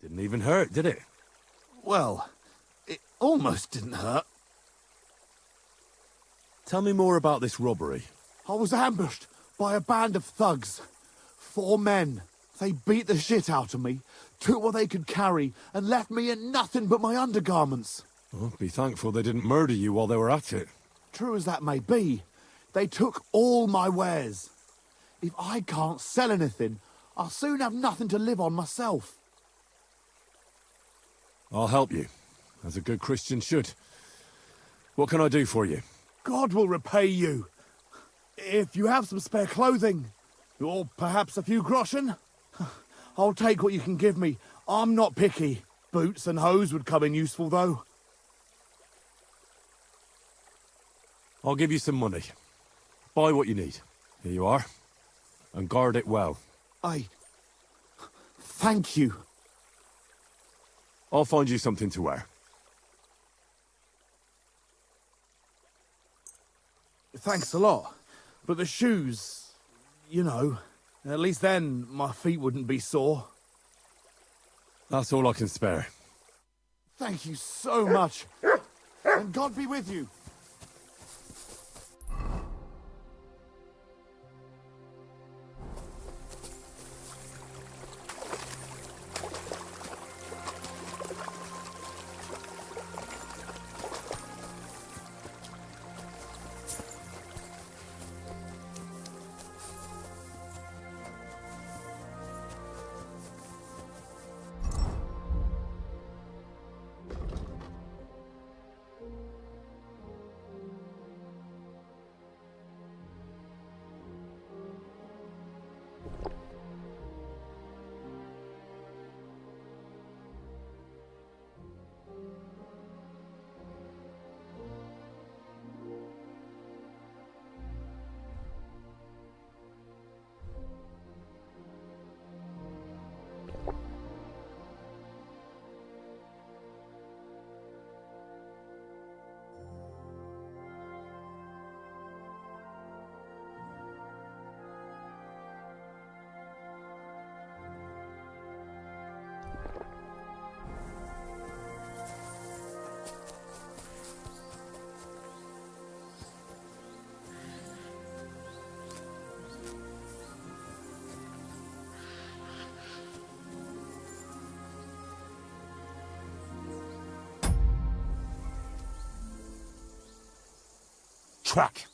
Didn't even hurt, did it? Well, it almost didn't hurt. Tell me more about this robbery. I was ambushed by a band of thugs. 4 men. They beat the shit out of me, took what they could carry, and left me in nothing but my undergarments. Well, be thankful they didn't murder you while they were at it. True as that may be, they took all my wares. If I can't sell anything, I'll soon have nothing to live on myself. I'll help you, as a good Christian should. What can I do for you? God will repay you. If you have some spare clothing, or perhaps a few groschen, I'll take what you can give me. I'm not picky. Boots and hose would come in useful, though. I'll give you some money. Buy what you need. Here you are. And guard it well. Thank you. I'll find you something to wear. Thanks a lot. But the shoes, you know, at least then my feet wouldn't be sore. That's all I can spare. Thank you so much. And God be with you. track.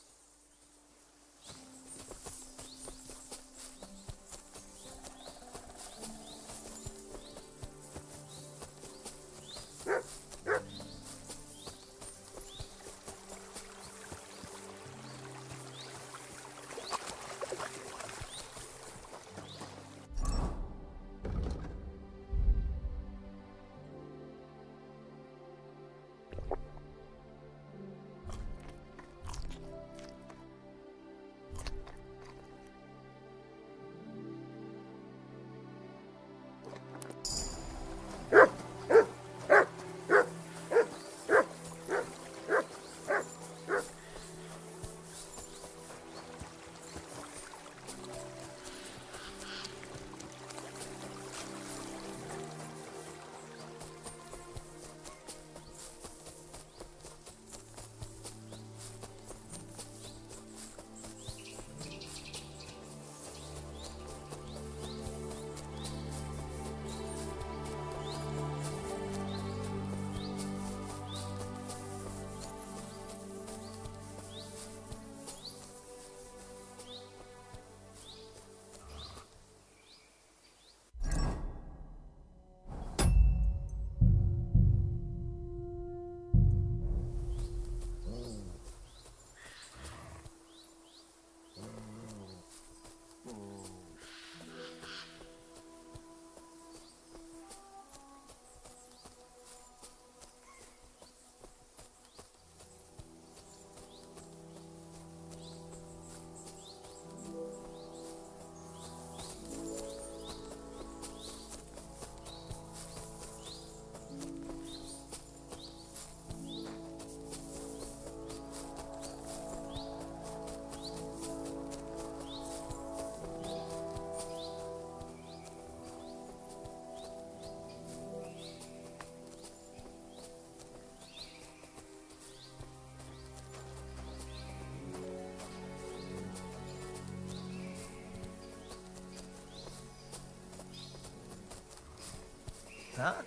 Huh?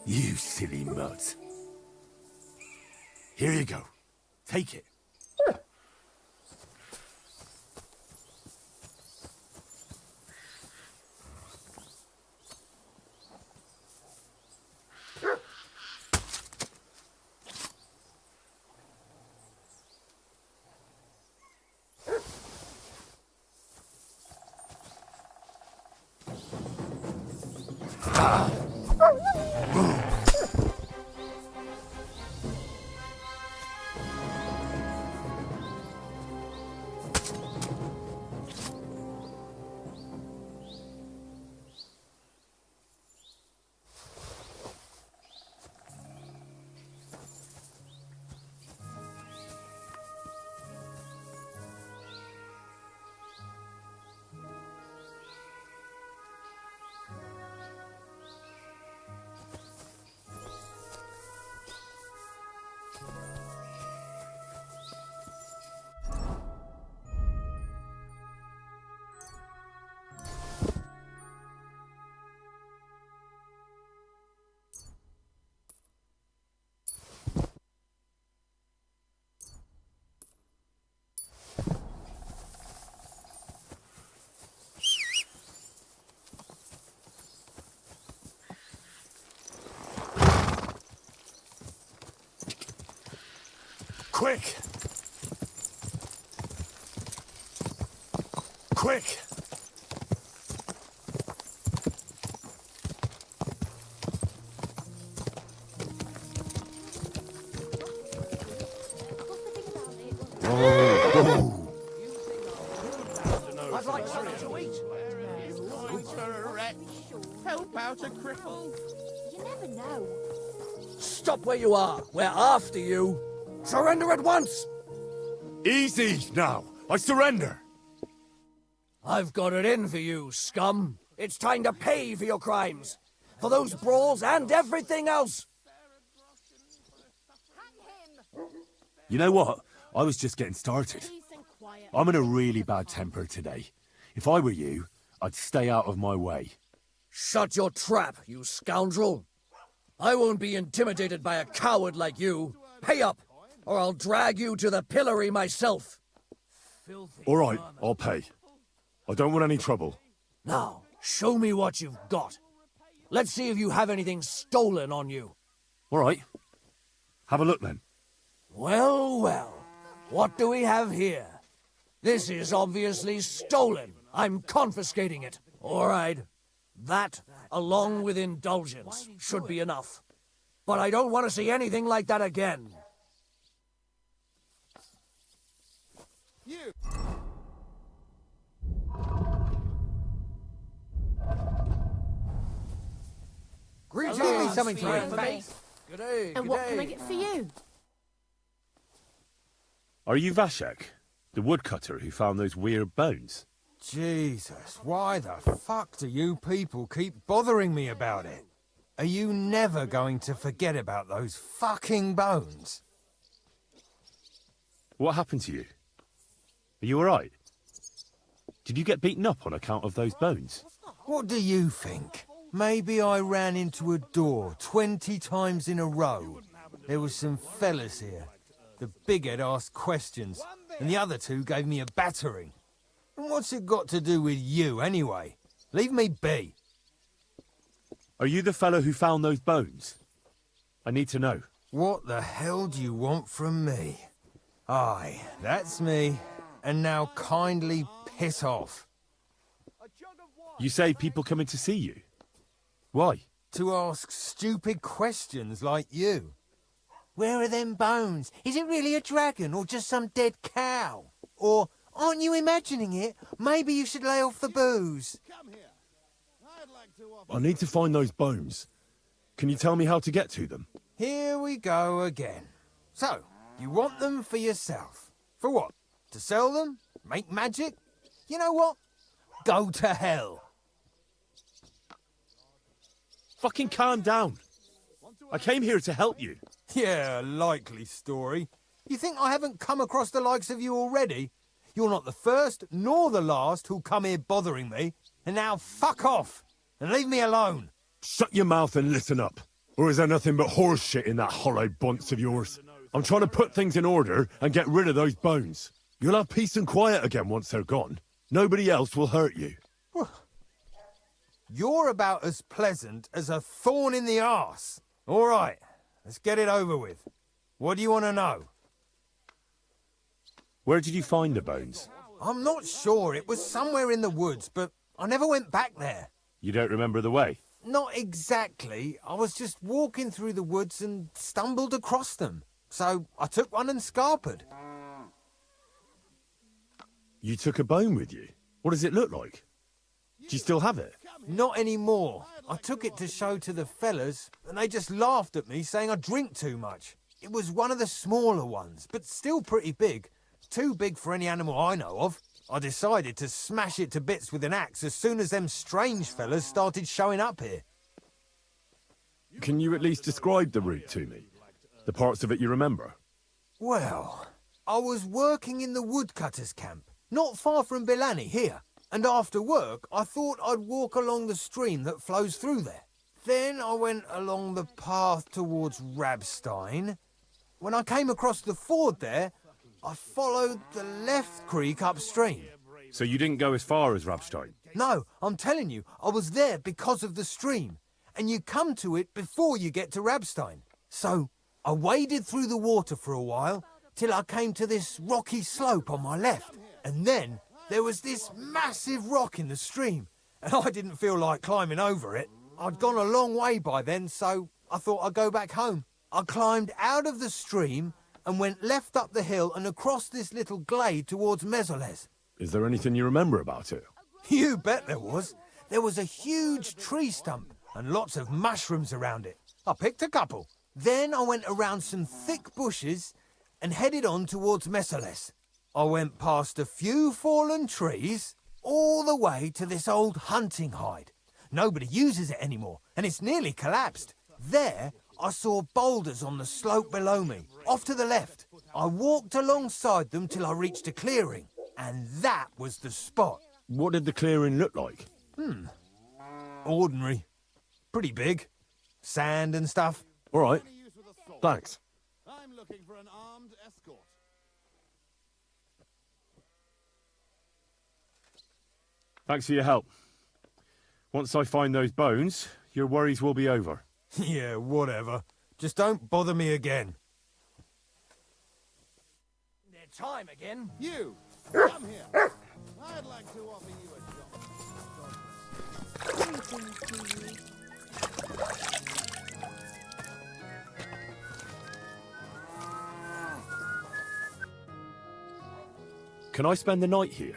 You silly mutt. Here you go. Take it. Quick! Quick! I'd like something to eat. Help out a cripple. You never know. Stop where you are. We're after you. Surrender at once. Easy now. I surrender. I've got it in for you, scum. It's time to pay for your crimes. For those brawls and everything else. You know what? I was just getting started. I'm in a really bad temper today. If I were you, I'd stay out of my way. Shut your trap, you scoundrel. I won't be intimidated by a coward like you. Pay up, or I'll drag you to the pillory myself. All right, I'll pay. I don't want any trouble. Now, show me what you've got. Let's see if you have anything stolen on you. All right. Have a look then. Well, well. What do we have here? This is obviously stolen. I'm confiscating it. All right. That, along with indulgence, should be enough. But I don't want to see anything like that again. You. Greetings. Give me something to Good day. And what can I get for you? Are you Vashek, the woodcutter who found those weird bones? Jesus, why the fuck do you people keep bothering me about it? Are you never going to forget about those fucking bones? What happened to you? Are you all right? Did you get beaten up on account of those bones? What do you think? Maybe I ran into a door 20 times in a row. There was some fellas here. The bighead asked questions, and the other two gave me a battering. And what's it got to do with you, anyway? Leave me be. Are you the fellow who found those bones? I need to know. What the hell do you want from me? Aye, that's me. And now kindly piss off. You say people coming to see you? Why? To ask stupid questions like you. Where are them bones? Is it really a dragon or just some dead cow? Or, aren't you imagining it? Maybe you should lay off the booze. I need to find those bones. Can you tell me how to get to them? Here we go again. So, you want them for yourself. For what? To sell them? Make magic? You know what? Go to hell. Fucking calm down. I came here to help you. Yeah, likely story. You think I haven't come across the likes of you already? You're not the first nor the last who'll come here bothering me. And now fuck off and leave me alone. Shut your mouth and listen up. Or is there nothing but horse shit in that hollow bunce of yours? I'm trying to put things in order and get rid of those bones. You'll have peace and quiet again once they're gone. Nobody else will hurt you. You're about as pleasant as a thorn in the arse. All right, let's get it over with. What do you want to know? Where did you find the bones? I'm not sure. It was somewhere in the woods, but I never went back there. You don't remember the way? Not exactly. I was just walking through the woods and stumbled across them. So I took one and scarpered. You took a bone with you? What does it look like? Do you still have it? Not anymore. I took it to show to the fellas, and they just laughed at me, saying I drink too much. It was one of the smaller ones, but still pretty big. Too big for any animal I know of. I decided to smash it to bits with an axe as soon as them strange fellas started showing up here. Can you at least describe the route to me? The parts of it you remember? Well, I was working in the woodcutters' camp, not far from Bilani here. And after work, I thought I'd walk along the stream that flows through there. Then I went along the path towards Rabstein. When I came across the ford there, I followed the left creek upstream. So you didn't go as far as Rabstein? No, I'm telling you, I was there because of the stream. And you come to it before you get to Rabstein. So I waded through the water for a while, till I came to this rocky slope on my left. And then there was this massive rock in the stream, and I didn't feel like climbing over it. I'd gone a long way by then, so I thought I'd go back home. I climbed out of the stream and went left up the hill and across this little glade towards Mesoles. Is there anything you remember about it? You bet there was. There was a huge tree stump and lots of mushrooms around it. I picked a couple. Then I went around some thick bushes and headed on towards Mesoles. I went past a few fallen trees, all the way to this old hunting hide. Nobody uses it anymore, and it's nearly collapsed. There, I saw boulders on the slope below me, off to the left. I walked alongside them till I reached a clearing, and that was the spot. What did the clearing look like? Ordinary. Pretty big. Sand and stuff. All right. Thanks. I'm looking for an armed escort. Thanks for your help. Once I find those bones, your worries will be over. Yeah, whatever. Just don't bother me again. Their time again. You, come here. I'd like to offer you a job. Can I spend the night here?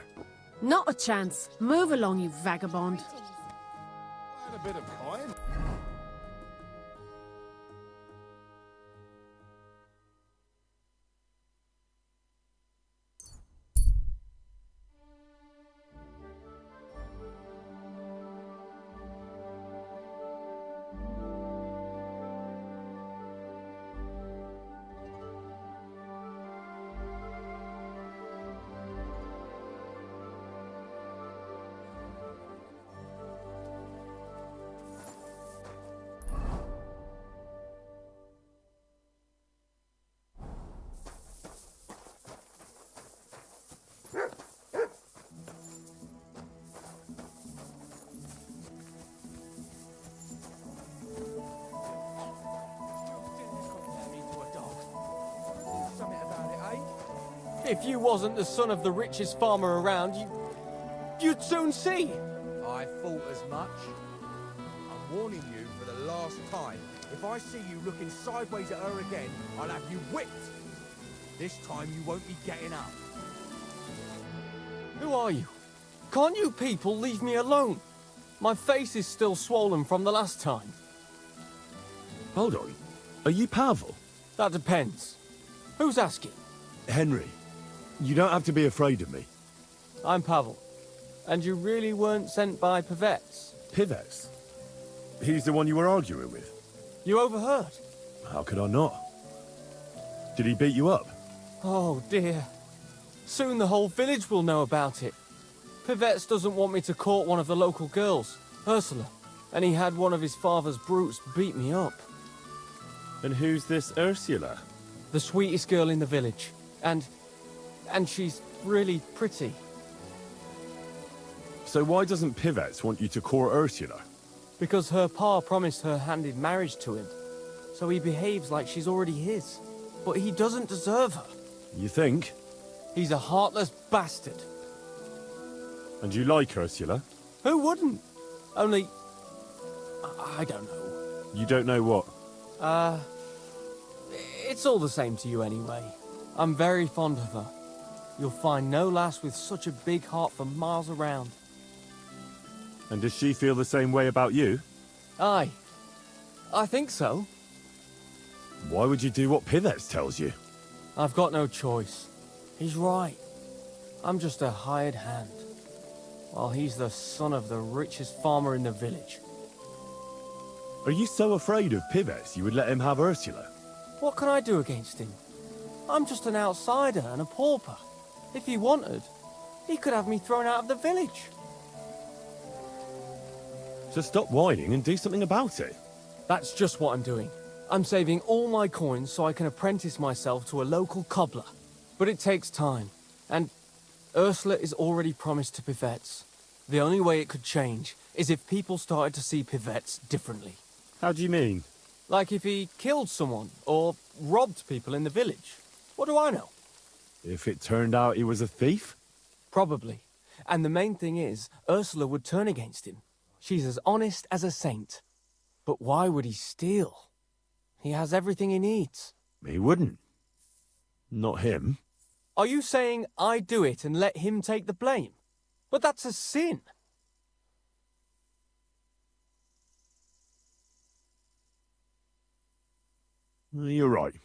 Not a chance. Move along, you vagabond. And a bit of coin. If you wasn't the son of the richest farmer around, you'd soon see. I thought as much. I'm warning you for the last time. If I see you looking sideways at her again, I'll have you whipped. This time you won't be getting up. Who are you? Can't you people leave me alone? My face is still swollen from the last time. Hold on. Are you Pavel? That depends. Who's asking? Henry, you don't have to be afraid of me. I'm Pavel. And you really weren't sent by Pivets? Pivets? He's the one you were arguing with. You overheard? How could I not? Did he beat you up? Oh dear. Soon the whole village will know about it. Pivets doesn't want me to court one of the local girls, Ursula, and he had one of his father's brutes beat me up. And who's this Ursula? The sweetest girl in the village. And she's really pretty. So why doesn't Pivets want you to court Ursula? Because her pa promised her hand in marriage to him. So he behaves like she's already his. But he doesn't deserve her. You think? He's a heartless bastard. And you like Ursula? Who wouldn't? Only... I don't know. You don't know what? It's all the same to you anyway. I'm very fond of her. You'll find no lass with such a big heart for miles around. And does she feel the same way about you? Aye. I think so. Why would you do what Pivets tells you? I've got no choice. He's right. I'm just a hired hand. While he's the son of the richest farmer in the village. Are you so afraid of Pivets you would let him have Ursula? What can I do against him? I'm just an outsider and a pauper. If he wanted, he could have me thrown out of the village. So stop whining and do something about it. That's just what I'm doing. I'm saving all my coins so I can apprentice myself to a local cobbler. But it takes time, and Ursula is already promised to Pivets. The only way it could change is if people started to see Pivets differently. How do you mean? Like if he killed someone, or robbed people in the village. What do I know? If it turned out he was a thief? Probably. And the main thing is, Ursula would turn against him. She's as honest as a saint. But why would he steal? He has everything he needs. He wouldn't. Not him. Are you saying I do it and let him take the blame? But that's a sin. You're right.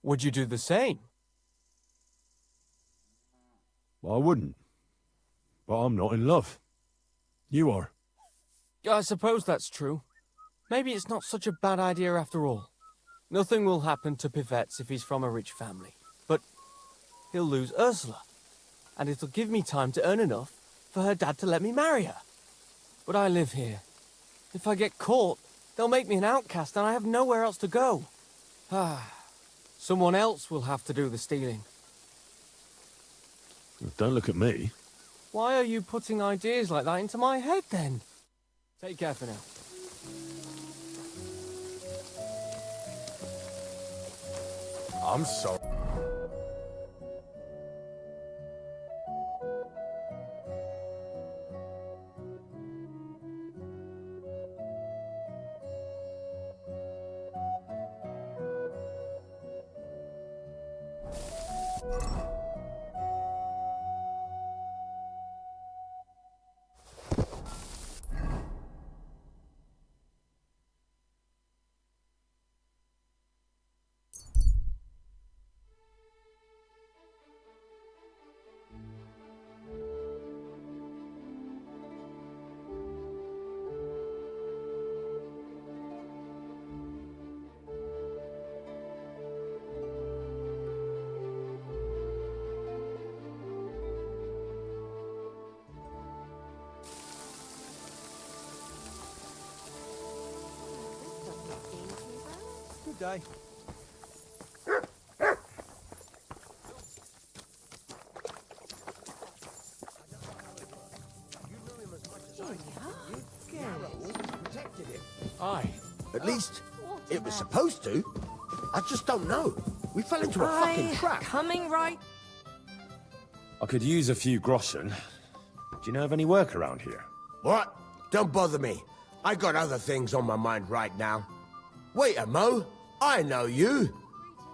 Would you do the same? I wouldn't. But I'm not in love. You are. I suppose that's true. Maybe it's not such a bad idea after all. Nothing will happen to Pivets if he's from a rich family. But he'll lose Ursula. And it'll give me time to earn enough for her dad to let me marry her. But I live here. If I get caught, they'll make me an outcast and I have nowhere else to go. Someone else will have to do the stealing. Don't look at me. Why are you putting ideas like that into my head then? Take care for now. I'm sorry. Good day. Aye. At least, it was supposed to. I just don't know. We fell into a fucking trap. Coming right... I could use a few groschen. Do you know of any work around here? What? Don't bother me. I got other things on my mind right now. Wait a mo. I know you.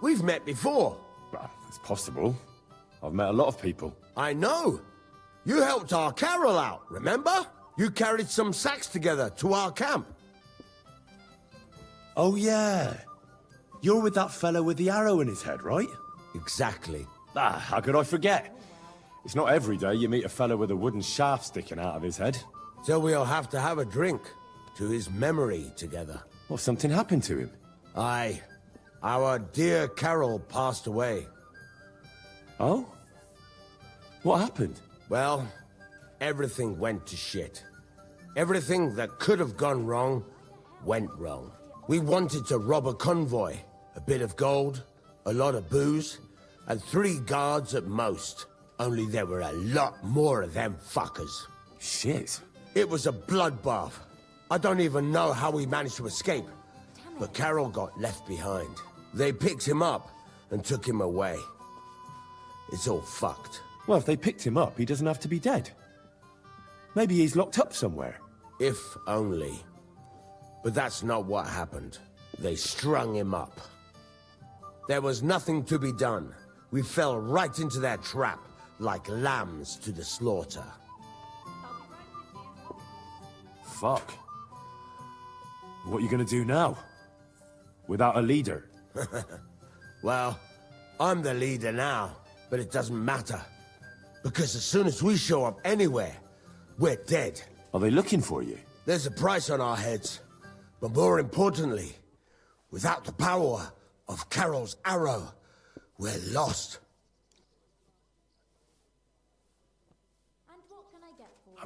We've met before. Well, it's possible. I've met a lot of people. I know. You helped our Carol out, remember? You carried some sacks together to our camp. Oh, yeah. You're with that fellow with the arrow in his head, right? Exactly. Ah, how could I forget? It's not every day you meet a fellow with a wooden shaft sticking out of his head. So we'll have to have a drink to his memory together. Well, something happened to him. Aye. Our dear Carol passed away. Oh? What happened? Well, everything went to shit. Everything that could have gone wrong, went wrong. We wanted to rob a convoy. A bit of gold, a lot of booze, and 3 guards at most. Only there were a lot more of them fuckers. Shit. It was a bloodbath. I don't even know how we managed to escape. But Carol got left behind. They picked him up and took him away. It's all fucked. Well, if they picked him up, he doesn't have to be dead. Maybe he's locked up somewhere. If only. But that's not what happened. They strung him up. There was nothing to be done. We fell right into their trap, like lambs to the slaughter. Fuck. What are you gonna do now? Without a leader? Well, I'm the leader now, but it doesn't matter. Because as soon as we show up anywhere, we're dead. Are they looking for you? There's a price on our heads. But more importantly, without the power of Carol's arrow, we're lost.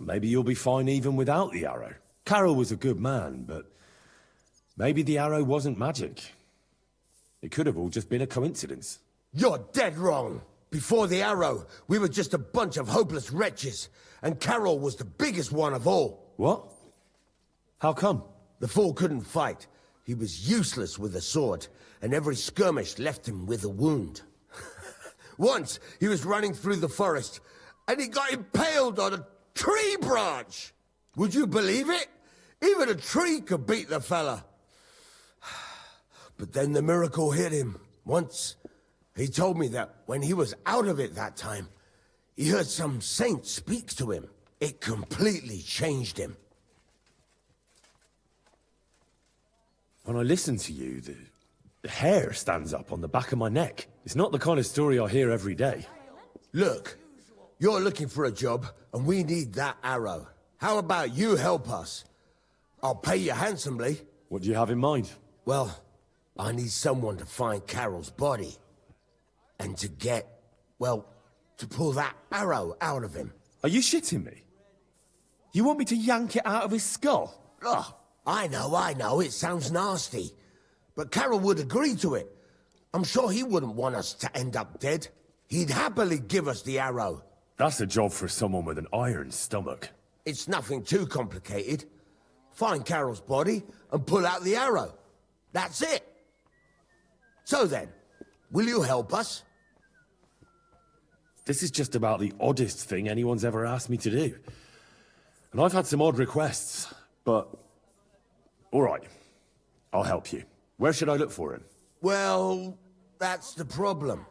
Maybe you'll be fine even without the arrow. Carol was a good man, but maybe the arrow wasn't magic. It could have all just been a coincidence. You're dead wrong. Before the arrow, we were just a bunch of hopeless wretches, and Carol was the biggest one of all. What? How come? The fool couldn't fight. He was useless with a sword, and every skirmish left him with a wound. Once, he was running through the forest, and he got impaled on a tree branch! Would you believe it? Even a tree could beat the fella. But then the miracle hit him. Once, he told me that when he was out of it that time, he heard some saint speak to him. It completely changed him. When I listen to you, the hair stands up on the back of my neck. It's not the kind of story I hear every day. Look, you're looking for a job, and we need that arrow. How about you help us? I'll pay you handsomely. What do you have in mind? Well, I need someone to find Carol's body. And to get, well, to pull that arrow out of him. Are you shitting me? You want me to yank it out of his skull? Oh, I know, it sounds nasty. But Carol would agree to it. I'm sure he wouldn't want us to end up dead. He'd happily give us the arrow. That's a job for someone with an iron stomach. It's nothing too complicated. Find Carol's body and pull out the arrow. That's it. So then, will you help us? This is just about the oddest thing anyone's ever asked me to do. And I've had some odd requests, but... all right, I'll help you. Where should I look for him? Well, that's the problem.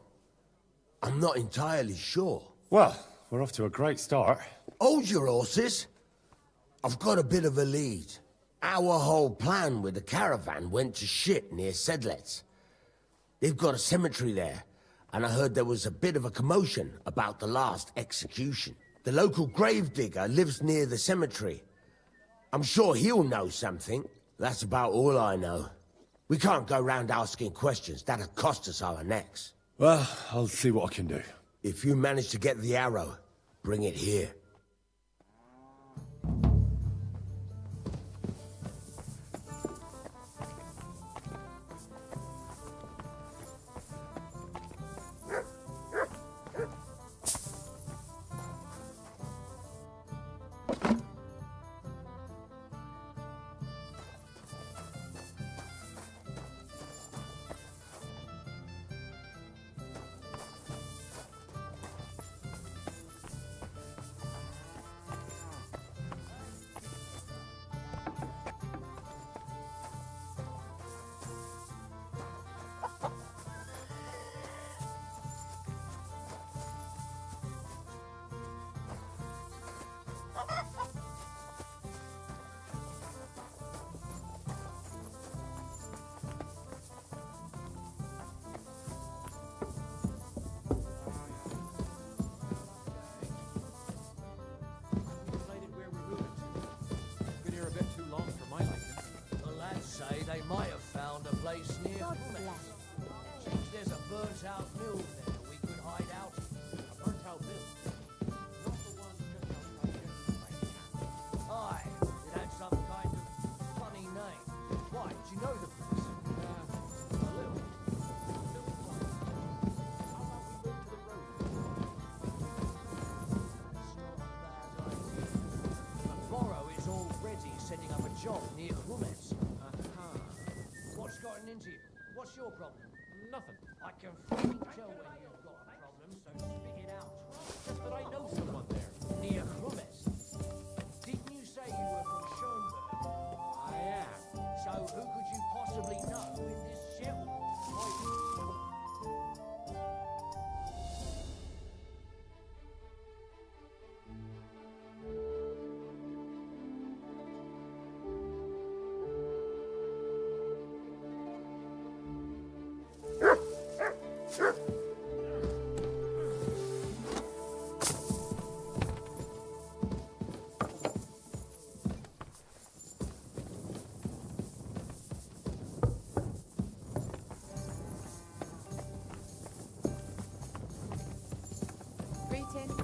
I'm not entirely sure. Well, we're off to a great start. Hold your horses. I've got a bit of a lead. Our whole plan with the caravan went to shit near Sedlets. They've got a cemetery there, and I heard there was a bit of a commotion about the last execution. The local gravedigger lives near the cemetery. I'm sure he'll know something. That's about all I know. We can't go round asking questions. That'll cost us our necks. Well, I'll see what I can do. If you manage to get the arrow, bring it here. They might have found a place near Humet. Seems there's a burnt-out mill there we could hide out. A burnt-out mill? Not the one just outside here. Aye, it had some kind of funny name. Why, do you know the place? A little. How about we move to the road? But Borrow is already setting up a job near Humet. What's gotten into you? What's your problem? Nothing. I can fucking tell when you've got a problem, so spit it out. Just that I know someone there. Near Humet. Didn't you say you were from Schoenberg? I am. So who could you possibly know in this shit? Greetings.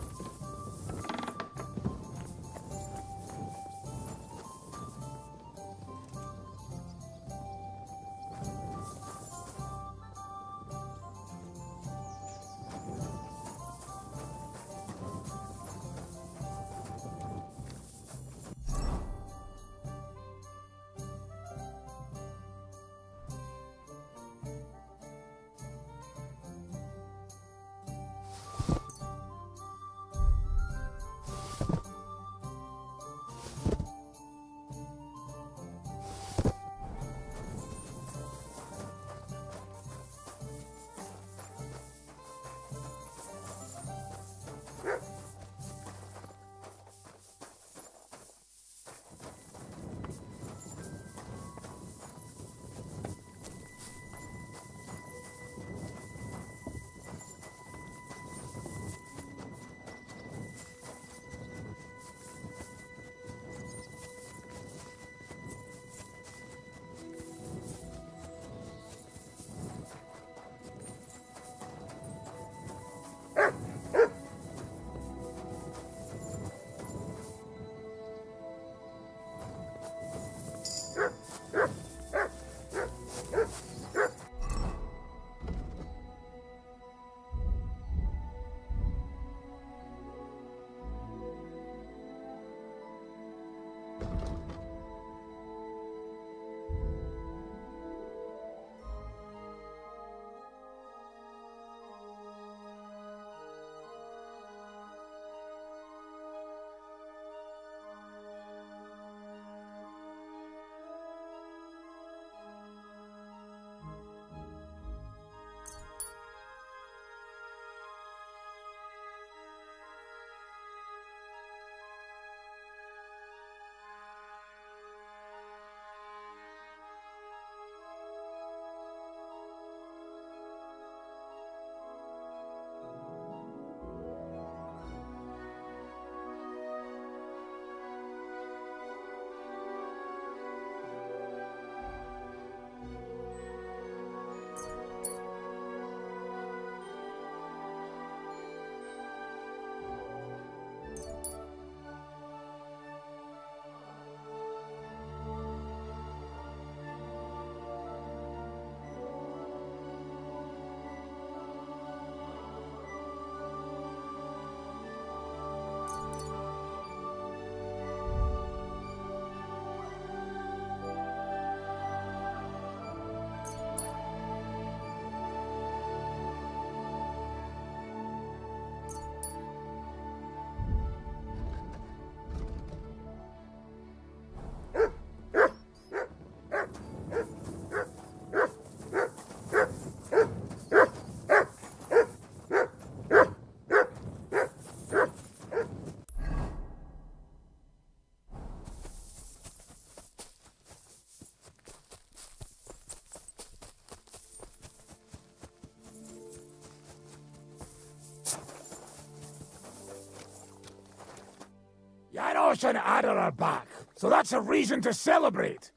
Janoshan Adder are back, so that's a reason to celebrate.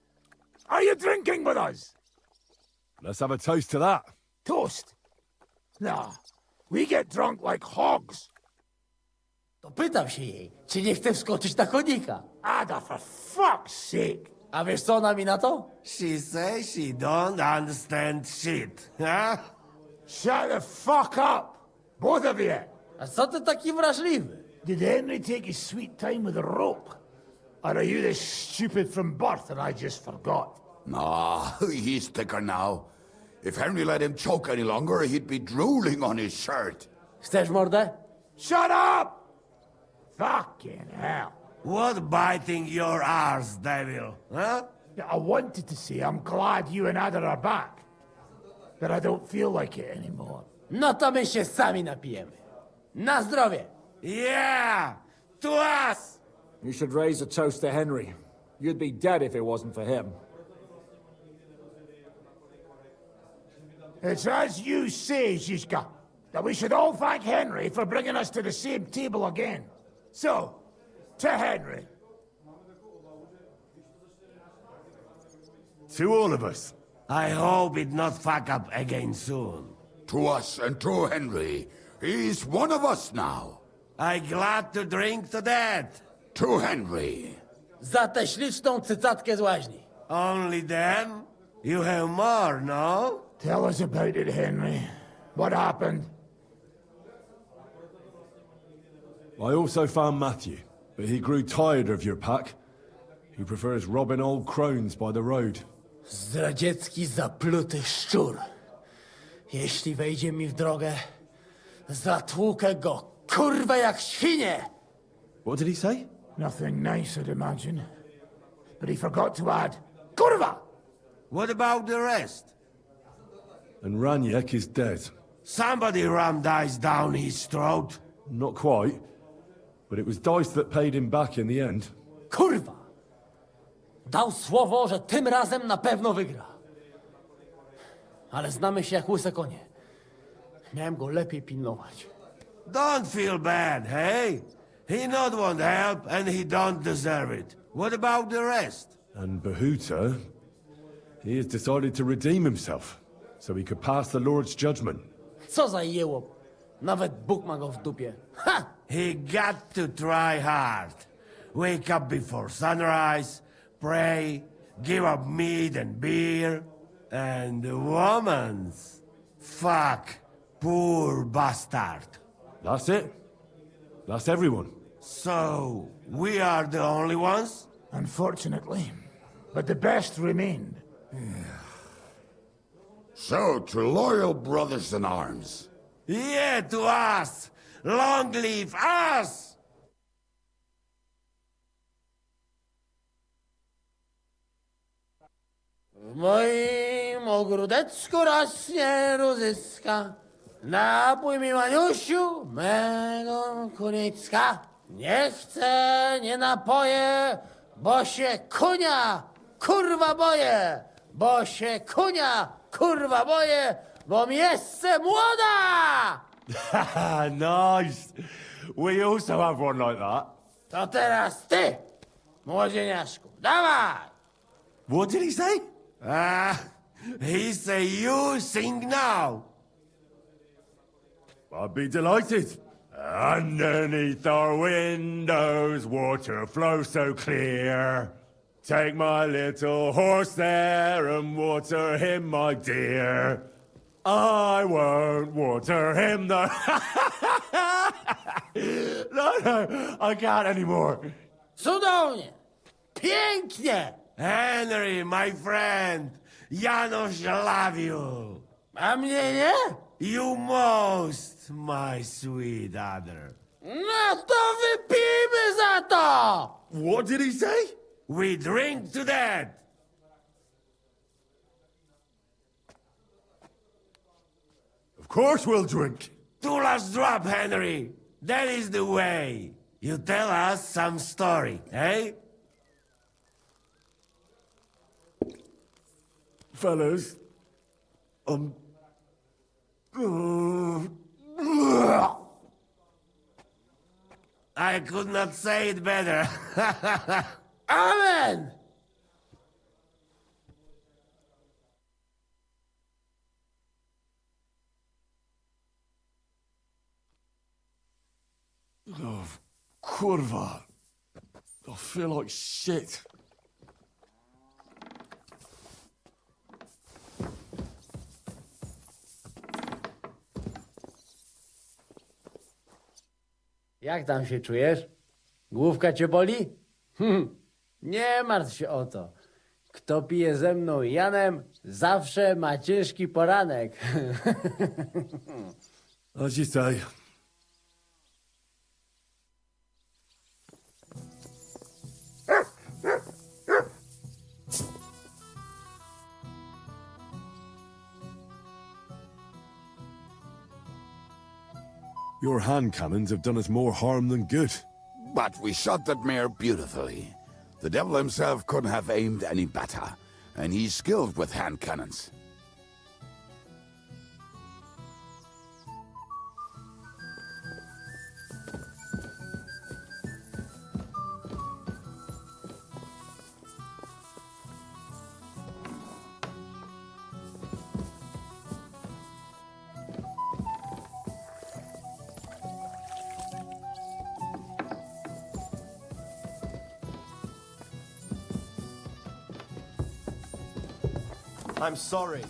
Are you drinking with us? Let's have a toast to that. Toast? No. We get drunk like hogs. To pytam się jej, czy nie chce wskoczyć na konika. Ada, for fuck's sake. A wiesz co ona mi na to? She says she don't understand shit, huh? Shut the fuck up! Both of you! A co ty taki wrażliwy? Did Henry take his sweet time with a rope? Or are you this stupid from birth and I just forgot? Nah, he's thicker now. If Henry let him choke any longer, he'd be drooling on his shirt. Chcesz mordę? Shut up! Fucking hell. What biting your arse, devil, huh? I wanted to say I'm glad you and Ada are back. But I don't feel like it anymore. No to my się sami napijemy. Na zdrowie! Yeah! To us! You should raise a toast to Henry. You'd be dead if it wasn't for him. It's as you say, Zizka, that we should all thank Henry for bringing us to the same table again. So, to Henry. To all of us. I hope it not fuck up again soon. To us and to Henry. He's one of us now. I glad to drink to that. To Henry. Za tę śliczną cycatkę z łaźni. Only them? You have more, no? Tell us about it, Henry. What happened? I also found Matthew, but he grew tired of your pack. He prefers robbing old crones by the road. Zdradziecki, zapluty szczur. Jeśli wejdzie mi w drogę, zatłukę go, kurwa, jak świnie! What did he say? Nothing nice, I'd imagine. But he forgot to add, Kurva! What about the rest? And Raniek is dead. Somebody rammed dice down his throat. Not quite. But it was Dice that paid him back in the end. Kurwa! Dał słowo, że tym razem na pewno wygra. Ale znamy się jak łyse konie. Miałem go lepiej pilnować. Don't feel bad, hey? He not want help and he don't deserve it. What about the rest? And Bahuta, he has decided to redeem himself, so he could pass the Lord's judgment. Co za jełop. Nawet Bóg ma go w dupie. Ha! He got to try hard. Wake up before sunrise, pray, give up meat and beer, and the womans. Fuck, poor bastard. That's it. That's everyone. So, we are the only ones? Unfortunately. But the best remained. So, to loyal brothers in arms. Yeah, to us! Long live us! W moim ogródecku rośnie rózyska. Napój mi, Maniusiu, mego kunicka. Nie chcę, nie napoję, bo się kunia, kurwa boję. Bo się kunia, kurwa boję, bo mi jeszcze młoda! Nice. We also have one like that. To teraz ty, młodzieniaszku, dawaj! What did he say? He say you sing now. I'd be delighted. Underneath our windows, water flows so clear. Take my little horse there and water him, my dear. I won't water him, though. No, I can't anymore. Cudownie! Pięknie! Henry, my friend, Janusz love you. A mnie nie? You most, my sweet other. No to wypijmy za to! What did he say? We drink to that. Of course we'll drink. Two last drop, Henry. That is the way. You tell us some story, eh? Fellas, I could not say it better. Amen! Kurwa. I feel like shit. Jak tam się czujesz? Główka cię boli? Nie martw się o to. Kto pije ze mną i Janem, zawsze ma ciężki poranek. As you say. Your hand cannons have done us more harm than good. But we shot that mare beautifully. The devil himself couldn't have aimed any better, and he's skilled with hand cannons. I'm sorry.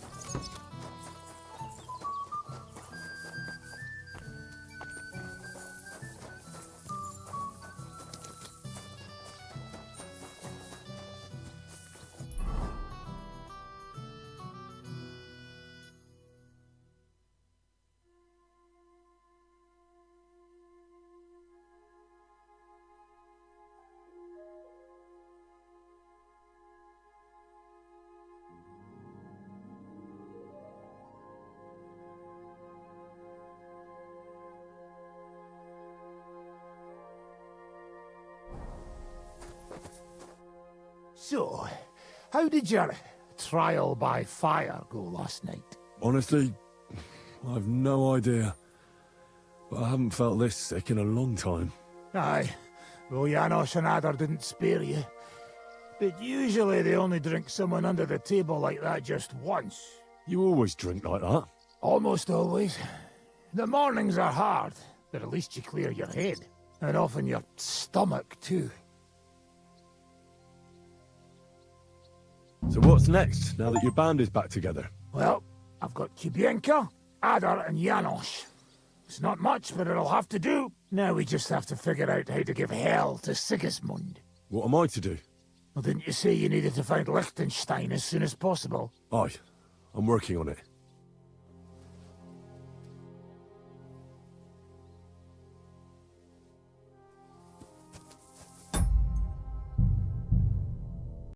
So, how did your trial by fire go last night? Honestly, I've no idea. But I haven't felt this sick in a long time. Aye, well, Janos and Adar didn't spare you. But usually they only drink someone under the table like that just once. You always drink like that? Almost always. The mornings are hard, but at least you clear your head. And often your stomach, too. So what's next, now that your band is back together? Well, I've got Kubienka, Adar and Janos. It's not much, but it'll have to do. Now we just have to figure out how to give hell to Sigismund. What am I to do? Well, didn't you say you needed to find Liechtenstein as soon as possible? Aye, I'm working on it.